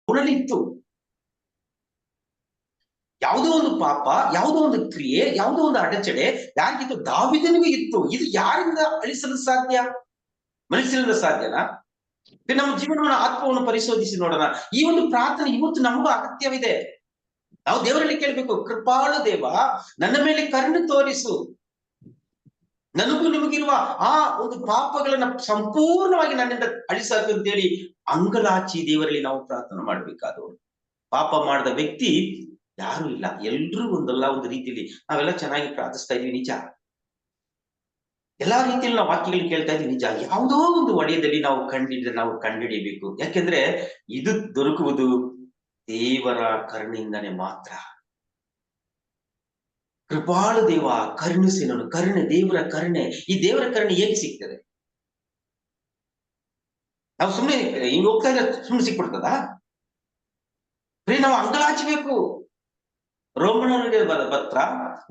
ಅವನಲ್ಲಿ ಇತ್ತು. ಯಾವುದೋ ಒಂದು ಪಾಪ, ಯಾವುದೋ ಒಂದು ಕ್ರಿಯೆ, ಯಾವುದೋ ಒಂದು ಅಡಚಣೆ ಯಾರಿಗಿತ್ತು? ದಾವೀದನಿಗೂ ಇತ್ತು. ಇದು ಯಾರಿಂದ ಅಳಿಸಲು ಸಾಧ್ಯ? ಮನುಷ್ಯರಿಂದ ಸಾಧ್ಯನಾ? ನಮ್ಮ ಜೀವನವನ್ನು, ಆತ್ಮವನ್ನು ಪರಿಶೋಧಿಸಿ ನೋಡೋಣ. ಈ ಒಂದು ಪ್ರಾರ್ಥನೆ ಇವತ್ತು ನಮಗೂ ಅಗತ್ಯವಿದೆ. ನಾವು ದೇವರಲ್ಲಿ ಕೇಳ್ಬೇಕು, ಕೃಪಾಳು ದೇವ, ನನ್ನ ಮೇಲೆ ಕರುಣೆ ತೋರಿಸು, ನನಗೂ ನಿಮಗಿರುವ ಆ ಒಂದು ಪಾಪಗಳನ್ನ ಸಂಪೂರ್ಣವಾಗಿ ನನ್ನಿಂದ ಅಳಿಸಾಕು ಅಂತೇಳಿ ಅಂಗಲಾಚಿ ದೇವರಲ್ಲಿ ನಾವು ಪ್ರಾರ್ಥನೆ ಮಾಡ್ಬೇಕಾದವರು. ಪಾಪ ಮಾಡಿದ ವ್ಯಕ್ತಿ ಯಾರು ಇಲ್ಲ, ಎಲ್ರೂ ಒಂದಲ್ಲ ಒಂದು ರೀತಿಯಲ್ಲಿ ನಾವೆಲ್ಲ ಚೆನ್ನಾಗಿ ಪ್ರಾರ್ಥಿಸ್ತಾ ಇದೀವಿ, ನಿಜ. ಎಲ್ಲಾ ರೀತಿಯಲ್ಲಿ ನಾವು ವಾಕ್ಯಗಳನ್ನ ಕೇಳ್ತಾ ಇದೀವಿ, ನಿಜ. ಯಾವುದೋ ಒಂದು ವಲಯದಲ್ಲಿ ನಾವು ಕಂಡುಹಿಡಿಯಬೇಕು. ಯಾಕೆಂದ್ರೆ ಇದು ದೊರಕುವುದು ದೇವರ ಕರುಣೆಯಿಂದನೇ ಮಾತ್ರ. ಕೃಪಾಳು ದೇವ, ಕರುಣಿಸಿ ನಾನು. ಕರುಣೆ, ದೇವರ ಕರುಣೆ. ಈ ದೇವರ ಕರುಣೆ ಹೇಗೆ ಸಿಗ್ತದೆ? ನಾವು ಸುಮ್ಮನೆ ಹಿಂಗ್ ಹೋಗ್ತಾ ಇದ್ರೆ ಸುಮ್ಮನೆ ಸಿಕ್ಬಿಡ್ತದ? ನಾವು ಅಂಗಲಾಚಬೇಕು. ರೋಮನವರಿಗೆ ಬರೆದ ಪತ್ರ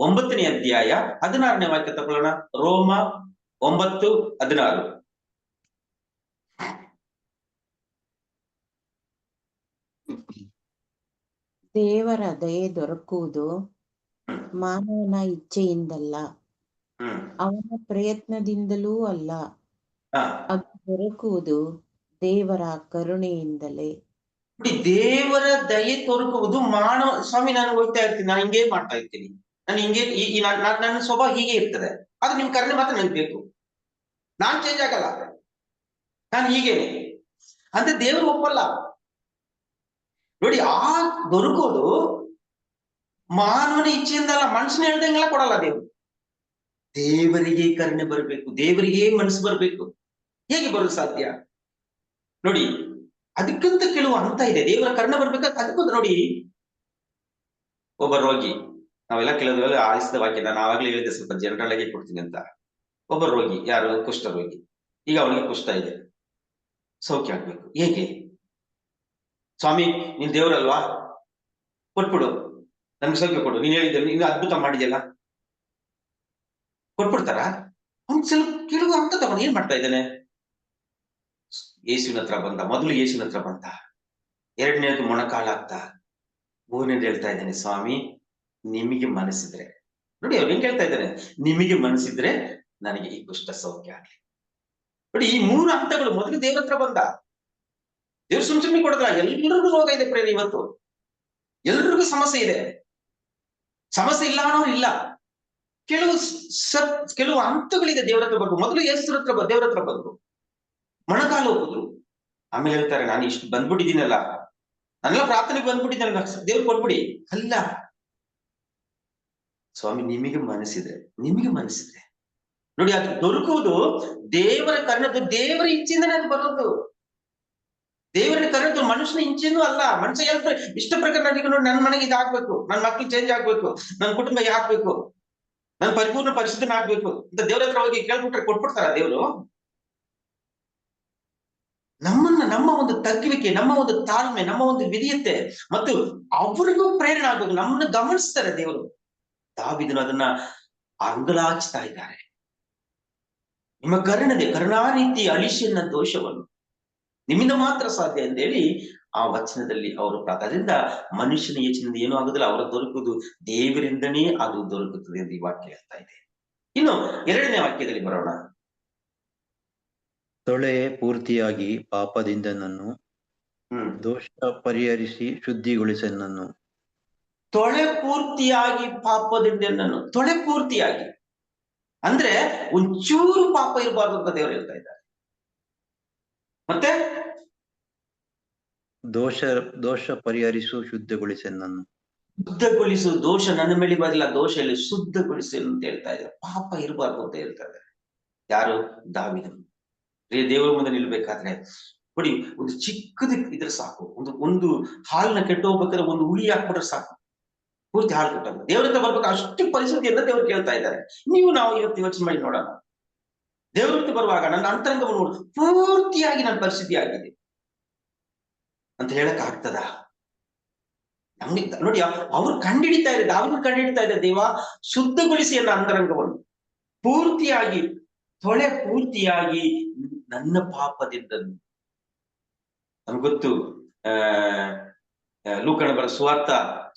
9ನೇ ಅಧ್ಯಾಯ 16ನೇ ವಾಕ್ಯ ತಗೊಳ್ಳೋಣ. ರೋಮ 9:16. ದೇವರ ದಯೆ ದೊರಕುವುದು ಮಾನವನ ಇಚ್ಛೆಯಿಂದಲ್ಲ, ಅವನ ಪ್ರಯತ್ನದಿಂದಲೂ ಅಲ್ಲ, ಅದು ದೊರಕುವುದು ದೇವರ ಕರುಣೆಯಿಂದಲೇ. ದೇವರ ದಯೆ ದೊರಕುವುದು ಮಾನವ. ಸ್ವಾಮಿ, ನಾನು ಹೋಗ್ತಾ ಇರ್ತೀನಿ, ನಾನು ಹಿಂಗೇ ಮಾಡ್ತಾ ಇರ್ತೀನಿ, ನಾನು ಹಿಂಗೆ ನನ್ನ ಸ್ವಭಾವ ಹೀಗೆ ಇರ್ತದೆ, ಆದ್ರೆ ನಿಮ್ ಕರುಣೆ ಮಾತ್ರ ನನಗೆ ಬೇಕು. ನಾನ್ ಚೇಂಜ್ ಆಗಲ್ಲ, ನಾನು ಹೀಗೇನೆ ಅಂತ ದೇವರು ಒಪ್ಪಲ್ಲ ನೋಡಿ. ಆ ದೊರಕೋದು ಮಾನವನ ಇಚ್ಛೆಯಿಂದ ಅಲ್ಲ, ಮನುಷ್ಯನ ಹೇಳ್ದಂಗೆಲ್ಲ ಕೊಡಲ್ಲ ದೇವರು. ದೇವರಿಗೆ ಕರುಣೆ ಬರಬೇಕು, ದೇವರಿಗೆ ಮನಸ್ಸು ಬರಬೇಕು. ಹೇಗೆ ಬರೋದು ಸಾಧ್ಯ ನೋಡಿ? ಅದಕ್ಕಂತ ಕೆಲವು ಹಂತ ಇದೆ. ದೇವರ ಕರುಣೆ ಬರ್ಬೇಕಾದ್ರೆ ಅದಕ್ಕಂತ ನೋಡಿ. ಒಬ್ಬ ರೋಗಿ, ನಾವೆಲ್ಲ ಕೆಲವೆಲ್ಲ ಆಲಿಸಿದ ವಾಕ್ಯ, ನಾನು ಆವಾಗಲೇ ಹೇಳಿದ್ದೆ, ಸ್ವಲ್ಪ ಜನರಲ್ ಆಗಿ ಕೊಡ್ತೀನಿ ಅಂತ. ಒಬ್ಬ ರೋಗಿ, ಯಾರು? ಕುಷ್ಠ ರೋಗಿ. ಈಗ ಅವನಿಗೆ ಕುಷ್ಠ ಇದೆ, ಸೌಖ್ಯ ಆಗ್ಬೇಕು. ಹೇಗೆ? ಸ್ವಾಮಿ, ನೀನ್ ದೇವರಲ್ವಾ, ಕೊಟ್ಬಿಡು, ನನ್ಗೆ ಸೌಖ್ಯ ಕೊಡು, ನೀನ್ ಹೇಳಿದ್ದೆ, ನೀನು ಅದ್ಭುತ ಮಾಡಿದ್ಯಲ್ಲ, ಕೊಟ್ಬಿಡ್ತಾರ? ಅವ್ನ್ ಸ್ವಲ್ಪ ಕೆಲವು ಹಂತ ತಗೊಂಡು ಏನ್ ಮಾಡ್ತಾ ಇದ್ದಾನೆ? ಯೇಸುವಿನ ಹತ್ರ ಬಂದ. ಮೊದಲು ಯೇಸುವಿನ ಹತ್ರ ಬಂದ, ಎರಡನೇದು ಮೊಣಕಾಲಾಗ್ತಾ, ಮೂರನೇದು ಹೇಳ್ತಾ ಇದ್ದಾನೆ, ಸ್ವಾಮಿ ನಿಮಗೆ ಮನಸ್ಸಿದ್ರೆ. ನೋಡಿ, ಅವ್ರು ಹೆಂಗ್ ಹೇಳ್ತಾ ಇದ್ದಾನೆ? ನಿಮಗೆ ಮನಸ್ಸಿದ್ರೆ ನನಗೆ ಈ ಕುಷ್ಠ ಸೌಖ್ಯ ಆಗ್ಲಿ. ನೋಡಿ, ಈ 3 ಹಂತಗಳು. ಮೊದಲು ದೇವ್ರ ಹತ್ರ ಬಂದ. ದೇವ್ರು ಸುಮ್ಮನೆ ಕೊಡದ್ರ? ಎಲ್ರಿಗೂ ರೋಗ ಇದೆ ಪ್ರೇರಿ, ಇವತ್ತು ಎಲ್ರಿಗೂ ಸಮಸ್ಯೆ ಇದೆ. ಸಮಸ್ಯೆ ಇಲ್ಲ ಅನ್ನೋರು ಇಲ್ಲ. ಕೆಲವು ಹಂತಗಳಿದೆ ದೇವ್ರ ಹತ್ರ ಬರ್ಬೇಕು. ಮೊದಲು ದೇವ್ರ ಹತ್ರ ಬಂದ್ರು, ಮೊಣಕಾಲು ಹೋಗುದು. ಆಮೇಲೆ ಹೇಳ್ತಾರೆ, ನಾನು ಇಷ್ಟು ಬಂದ್ಬಿಟ್ಟಿದ್ದೀನಲ್ಲ, ನಾನೆಲ್ಲ ಪ್ರಾರ್ಥನೆಗೆ ಬಂದ್ಬಿಟ್ಟಿದ್ದೀನಲ್ಲ, ದೇವ್ರು ಕೊಟ್ಬಿಡಿ. ಅಲ್ಲ ಸ್ವಾಮಿ, ನಿಮಗೆ ಮನಸ್ಸಿದ್ರೆ ನೋಡಿ, ಅದು ದೊರಕುವುದು ದೇವರ ಕರುಣೆ, ದೇವರ ಇಚ್ಛೆಯಿಂದನೇ ಅದು ಬರೋದು. ದೇವರ ಕರುಣೆ ಮನುಷ್ಯನ ಇಚ್ಛೆನೂ ಅಲ್ಲ. ಮನುಷ್ಯ ಹೇಳ್ತಾರೆ, ಇಷ್ಟ ಪ್ರಕಾರ ನನಗೆ ನೋಡಿ, ನನ್ನ ಮನೆಗೆ ಇದಾಗ್ಬೇಕು, ನನ್ನ ಮಕ್ಳು ಚೇಂಜ್ ಆಗ್ಬೇಕು, ನನ್ನ ಕುಟುಂಬ ಆಗ್ಬೇಕು, ನನ್ನ ಪರಿಪೂರ್ಣ ಪರಿಸ್ಥಿತಿನ ಆಗ್ಬೇಕು ಅಂತ ದೇವ್ರ ಹತ್ರ ಹೋಗಿ ಕೇಳ್ಬಿಟ್ರೆ ಕೊಟ್ಬಿಡ್ತಾರ ದೇವರು? ನಮ್ಮ ಒಂದು ತಗ್ಗುವಿಕೆ, ನಮ್ಮ ಒಂದು ತಾಳ್ಮೆ, ನಮ್ಮ ಒಂದು ವಿಧೇಯತೆ ಮತ್ತು ಅವರಿಗೂ ಪ್ರೇರಣೆ ಆಗ್ಬೇಕು. ನಮ್ಮನ್ನ ಗಮನಿಸ್ತಾರೆ ದೇವರು. ದಾವೀದನು ಅದನ್ನ ಅಂಗಲಾಚ್ತಾ ಇದ್ದಾರೆ. ನಿಮ್ಮ ಕರುಣಾರೀತಿ ಅಳಿಸಿನ ದೋಷವನ್ನು ನಿಮ್ಮಿಂದ ಮಾತ್ರ ಸಾಧ್ಯ ಅಂತೇಳಿ ಆ ವಚನದಲ್ಲಿ ಅವರು ಅದರಿಂದ ಮನುಷ್ಯನ ಯೋಚನೆಯಿಂದ ಏನೂ ಆಗುದಿಲ್ಲ, ಅವರ ದೊರಕುವುದು ದೇವರಿಂದನೇ ಅದು ದೊರಕುತ್ತದೆ ಎಂದು ಈ ವಾಕ್ಯ ಹೇಳ್ತಾ ಇದೆ. ಇನ್ನು 2ನೇ ವಾಕ್ಯದಲ್ಲಿ ಬರೋಣ. ತೊಳೆ ಪೂರ್ತಿಯಾಗಿ ಪಾಪದಿಂದ ನನ್ನು ದೋಷ ಪರಿಹರಿಸಿ ಶುದ್ಧಿಗೊಳಿಸೆನ್ನನ್ನು. ತೊಳೆ ಪೂರ್ತಿಯಾಗಿ ಪಾಪದಿಂದ ನನ್ನು. ತೊಳೆ ಪೂರ್ತಿಯಾಗಿ ಅಂದ್ರೆ ಒಂಚೂರು ಪಾಪ ಇರಬಾರ್ದು ಅಂತ ದೇವರು ಹೇಳ್ತಾ ಇದ್ದಾರೆ. ಮತ್ತೆ ದೋಷ ಪರಿಹರಿಸು ಶುದ್ಧಗೊಳಿಸೆನ್ನನ್ನು. ಶುದ್ಧಗೊಳಿಸು. ದೋಷ ನನ್ನ ಮೇಲೆ ಬರಲಿಲ್ಲ, ದೋಷ ಇಲ್ಲಿ ಶುದ್ಧಗೊಳಿಸು ಅಂತ ಹೇಳ್ತಾ ಇದ್ದಾರೆ. ಪಾಪ ಇರಬಾರ್ದು ಅಂತ ಹೇಳ್ತಾ ಇದ್ದಾರೆ. ಯಾರು? ದಾವೀದನು. ದೇವರ ಮುಂದೆ ನಿಲ್ಬೇಕಾದ್ರೆ ನೋಡಿ, ಒಂದು ಚಿಕ್ಕದ ಇದ್ರೆ ಸಾಕು. ಒಂದು ಹಾಲನ್ನ ಕೆಟ್ಟು ಹೋಗ್ಬೇಕಾದ್ರೆ ಒಂದು ಹುಳಿ ಹಾಕ್ಬಿಟ್ರೆ ಸಾಕು, ಪೂರ್ತಿ ಹಾಳು ಕೆಟ್ಟೋಗ. ದೇವರಿಂದ ಬರ್ಬೇಕು ಅಷ್ಟು ಪರಿಸ್ಥಿತಿಯನ್ನ ದೇವರು ಕೇಳ್ತಾ ಇದ್ದಾರೆ. ನಾವು ಇವತ್ತು ಯೋಚನೆ ಮಾಡಿ ನೋಡೋಣ. ದೇವರಿಂದ ಬರುವಾಗ ನನ್ನ ಅಂತರಂಗವನ್ನು ನೋಡು, ಪೂರ್ತಿಯಾಗಿ ನನ್ನ ಪರಿಸ್ಥಿತಿ ಆಗಿದೆ ಅಂತ ಹೇಳಕ್ ಆಗ್ತದ? ನಮ್ಗೆ ನೋಡಿ, ಅವ್ರು ಕಂಡಿಡಿತಾ ಇದ್ದಾರೆ, ದಾವೀದನು ಕಂಡಿಡಿತಾ ಇದ್ದಾರೆ, ದೇವ ಶುದ್ಧಗೊಳಿಸಿ ನನ್ನ ಅಂತರಂಗವನ್ನು ಪೂರ್ತಿಯಾಗಿ, ತೊಳೆ ಪೂರ್ತಿಯಾಗಿ ನನ್ನ ಪಾಪದಿಂದ. ನಮ್ಗೊತ್ತು, ಲೂಕನ ಬರ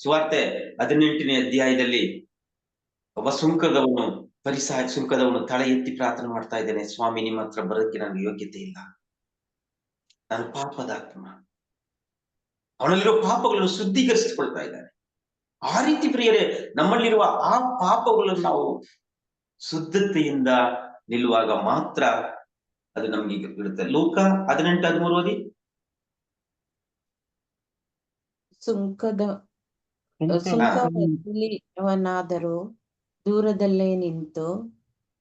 ಸುವಾರ್ತೆ 18ನೇ ಅಧ್ಯಾಯದಲ್ಲಿ ಒಬ್ಬ ಸುಂಕದವನು ತಲೆ ಎತ್ತಿ ಪ್ರಾರ್ಥನೆ ಮಾಡ್ತಾ ಇದ್ದೇನೆ, ಸ್ವಾಮಿ ನಿಮ್ಮ ಹತ್ರ ಬರೋದಕ್ಕೆ ನನಗೆ ಯೋಗ್ಯತೆ ಇಲ್ಲ, ನಾನು ಪಾಪದಾತ್ಮ. ಅವನಲ್ಲಿರೋ ಪಾಪಗಳನ್ನು ಶುದ್ಧೀಕರಿಸಿಕೊಳ್ತಾ ಇದ್ದಾನೆ. ಆ ರೀತಿ ಪ್ರಿಯರೇ, ನಮ್ಮಲ್ಲಿರುವ ಆ ಪಾಪಗಳನ್ನು ನಾವು ಶುದ್ಧತೆಯಿಂದ ನಿಲ್ಲುವಾಗ ಮಾತ್ರ ಅದು ನಮ್ಗೆ ಇರುತ್ತೆ. ಲೂಕ 18:13 ಓದಿ. ಸುಂಕವಸೂಲಿಯವನಾದರೂ ದೂರದಲ್ಲೇ ನಿಂತು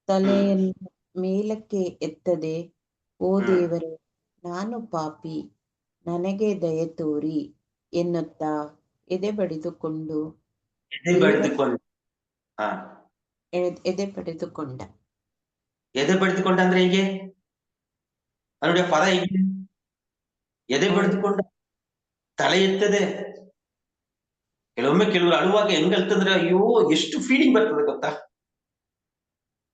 ತಲೆಯನ್ನು ಮೇಲಕ್ಕೆ ಎತ್ತದೆ, ಓ ದೇವರೇ, ನಾನು ಪಾಪಿ, ನನಗೆ ದಯೆ ತೋರಿ ಎನ್ನುತ್ತಾ ಎದೆ ಬಡಿದುಕೊಂಡ. ಎದೆ ಬಡಿದುಕೊಂಡ ಅಂದ್ರೆ ಹೇಗೆ ನೋಡಿ ಪದ ಹೇಗೆ? ಎದೆ ಬಡಿದುಕೊಂಡ, ತಲೆ ಎತ್ತದೆ. ಕೆಲವರು ಅಳುವಾಗ ಹೆಂಗಲ್ತಂದ್ರೆ ಅಯ್ಯೋ ಎಷ್ಟು ಫೀಲಿಂಗ್ ಬರ್ತದೆ ಗೊತ್ತಾ?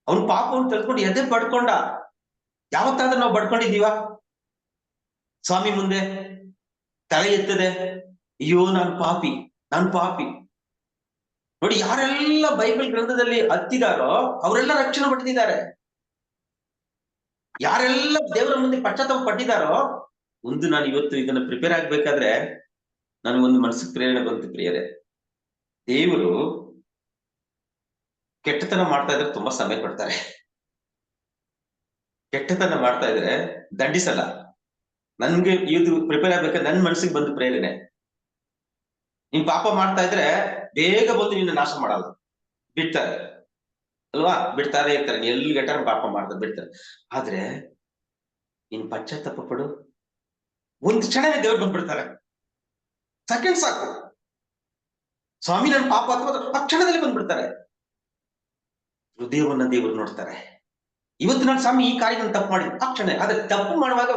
ಅವನು ಪಾಪವನ್ನು ತೆಗೆದುಕೊಂಡು ಎದೆ ಬಡ್ಕೊಂಡ. ಯಾವತ್ತಾದ್ರೂ ನಾವು ಬಡ್ಕೊಂಡಿದೀವ ಸ್ವಾಮಿ ಮುಂದೆ? ತಲೆ ಎತ್ತದೆ, ಅಯ್ಯೋ ನಾನು ಪಾಪಿ. ನೋಡಿ, ಯಾರೆಲ್ಲ ಬೈಬಲ್ ಗ್ರಂಥದಲ್ಲಿ ಹತ್ತಿದಾರೋ ಅವರೆಲ್ಲ ರಕ್ಷಣೆ ಪಡೆದಿದ್ದಾರೆ. ಯಾರೆಲ್ಲ ದೇವರ ಮುಂದೆ ಪಶ್ಚಾತ್ತಾಪ ಪಟ್ಟಿದಾರೋ, ನಾನು ಇವತ್ತು ಇದನ್ನ ಪ್ರಿಪೇರ್ ಆಗ್ಬೇಕಾದ್ರೆ ನನಗೊಂದು ಮನಸ್ಸಿಗೆ ಪ್ರೇರಣೆ ಬಂತು ಪ್ರಿಯರೇ. ದೇವರು ಕೆಟ್ಟತನ ಮಾಡ್ತಾ ಇದ್ರೆ ತುಂಬಾ ಸಮಯ ಪಡ್ತಾರೆ. ಕೆಟ್ಟತನ ಮಾಡ್ತಾ ಇದ್ರೆ ದಂಡಿಸಲ್ಲ. ನನ್ಗೆ ಇದು ಪ್ರಿಪೇರ್ ಆಗ್ಬೇಕಾದ್ರೆ ನನ್ ಮನಸ್ಸಿಗೆ ಬಂದು ಪ್ರೇರಣೆ, ನೀನ್ ಪಾಪ ಮಾಡ್ತಾ ಇದ್ರೆ ಬೇಗ ಬಂದು ನಿನ್ನ ನಾಶ ಮಾಡಲ್ಲ, ಬಿಡ್ತಾರೆ ಅಲ್ವಾ? ಬಿಡ್ತಾರೆ ಇರ್ತಾರೆ, ನೀನ್ ಎಲ್ಲಿ ಗಂಟ ಪಾಪ ಮಾಡ್ತಾರೆ, ಬಿಡ್ತಾರೆ. ಆದ್ರೆ ನೀನ್ ಪಶ್ಚಾತ್ತಾಪ ಪಡು, ಒಂದು ಕ್ಷಣನೇ ದೇವ್ರು ಬಂದ್ಬಿಡ್ತಾರೆ. ಸೆಕೆಂಡ್ ಸಾಕು, ಸ್ವಾಮಿ ನನ್ನ ಪಾಪ ಅಥವಾ ಆ ಕ್ಷಣದಲ್ಲಿ ಬಂದ್ಬಿಡ್ತಾರೆ. ಹೃದಯವನ್ನ ದೇವರು ನೋಡ್ತಾರೆ. ಇವತ್ತು ನಾನು ಸ್ವಾಮಿ ಈ ಕಾರ್ಯ ನಾನು ತಪ್ಪು ಮಾಡಿದ ಆ ಕ್ಷಣ, ಆದ್ರೆ ತಪ್ಪು ಮಾಡುವಾಗ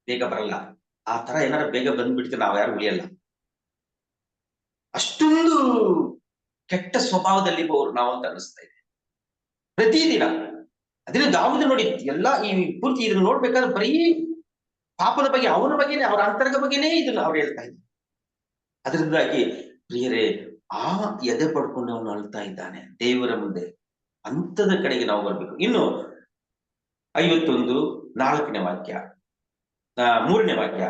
ಬೇಗ ಬರಲ್ಲ. ಆ ತರ ಏನಾದ್ರು ಬೇಗ ಬಂದ್ಬಿಡ್ತೀವಿ, ನಾವು ಯಾರು ಉಳಿಯಲ್ಲ. ಅಷ್ಟೊಂದು ಕೆಟ್ಟ ಸ್ವಭಾವದಲ್ಲಿ ನಾವು ಅಂತ ಅನಿಸ್ತಾ ಇದೆ ಪ್ರತಿದಿನ. ಅದನ್ನ ದಾವೀದ ನೋಡಿ, ಎಲ್ಲಾ ಈ ಪೂರ್ತಿ ಇದನ್ನ ನೋಡ್ಬೇಕಾದ್ರೆ ಬರೀ ಪಾಪದ ಬಗ್ಗೆ, ಅವನ ಬಗ್ಗೆನೇ, ಅವರ ಅಂತರ್ಗ ಬಗ್ಗೆನೇ ಇದನ್ನ ಅವ್ರು ಹೇಳ್ತಾ ಇದ್ದಾರೆ. ಅದರಿಂದಾಗಿ ಪ್ರಿಯರೇ, ಆ ಎದೆ ಪಡ್ಕೊಂಡು ಅವನು ಅಳ್ತಾ ಇದ್ದಾನೆ ದೇವರ ಮುಂದೆ. ಅಂತದ ಕಡೆಗೆ ನಾವು ಬರ್ಬೇಕು. ಇನ್ನು 51:4 ವಾಕ್ಯ, 3ನೇ ವಾಕ್ಯ.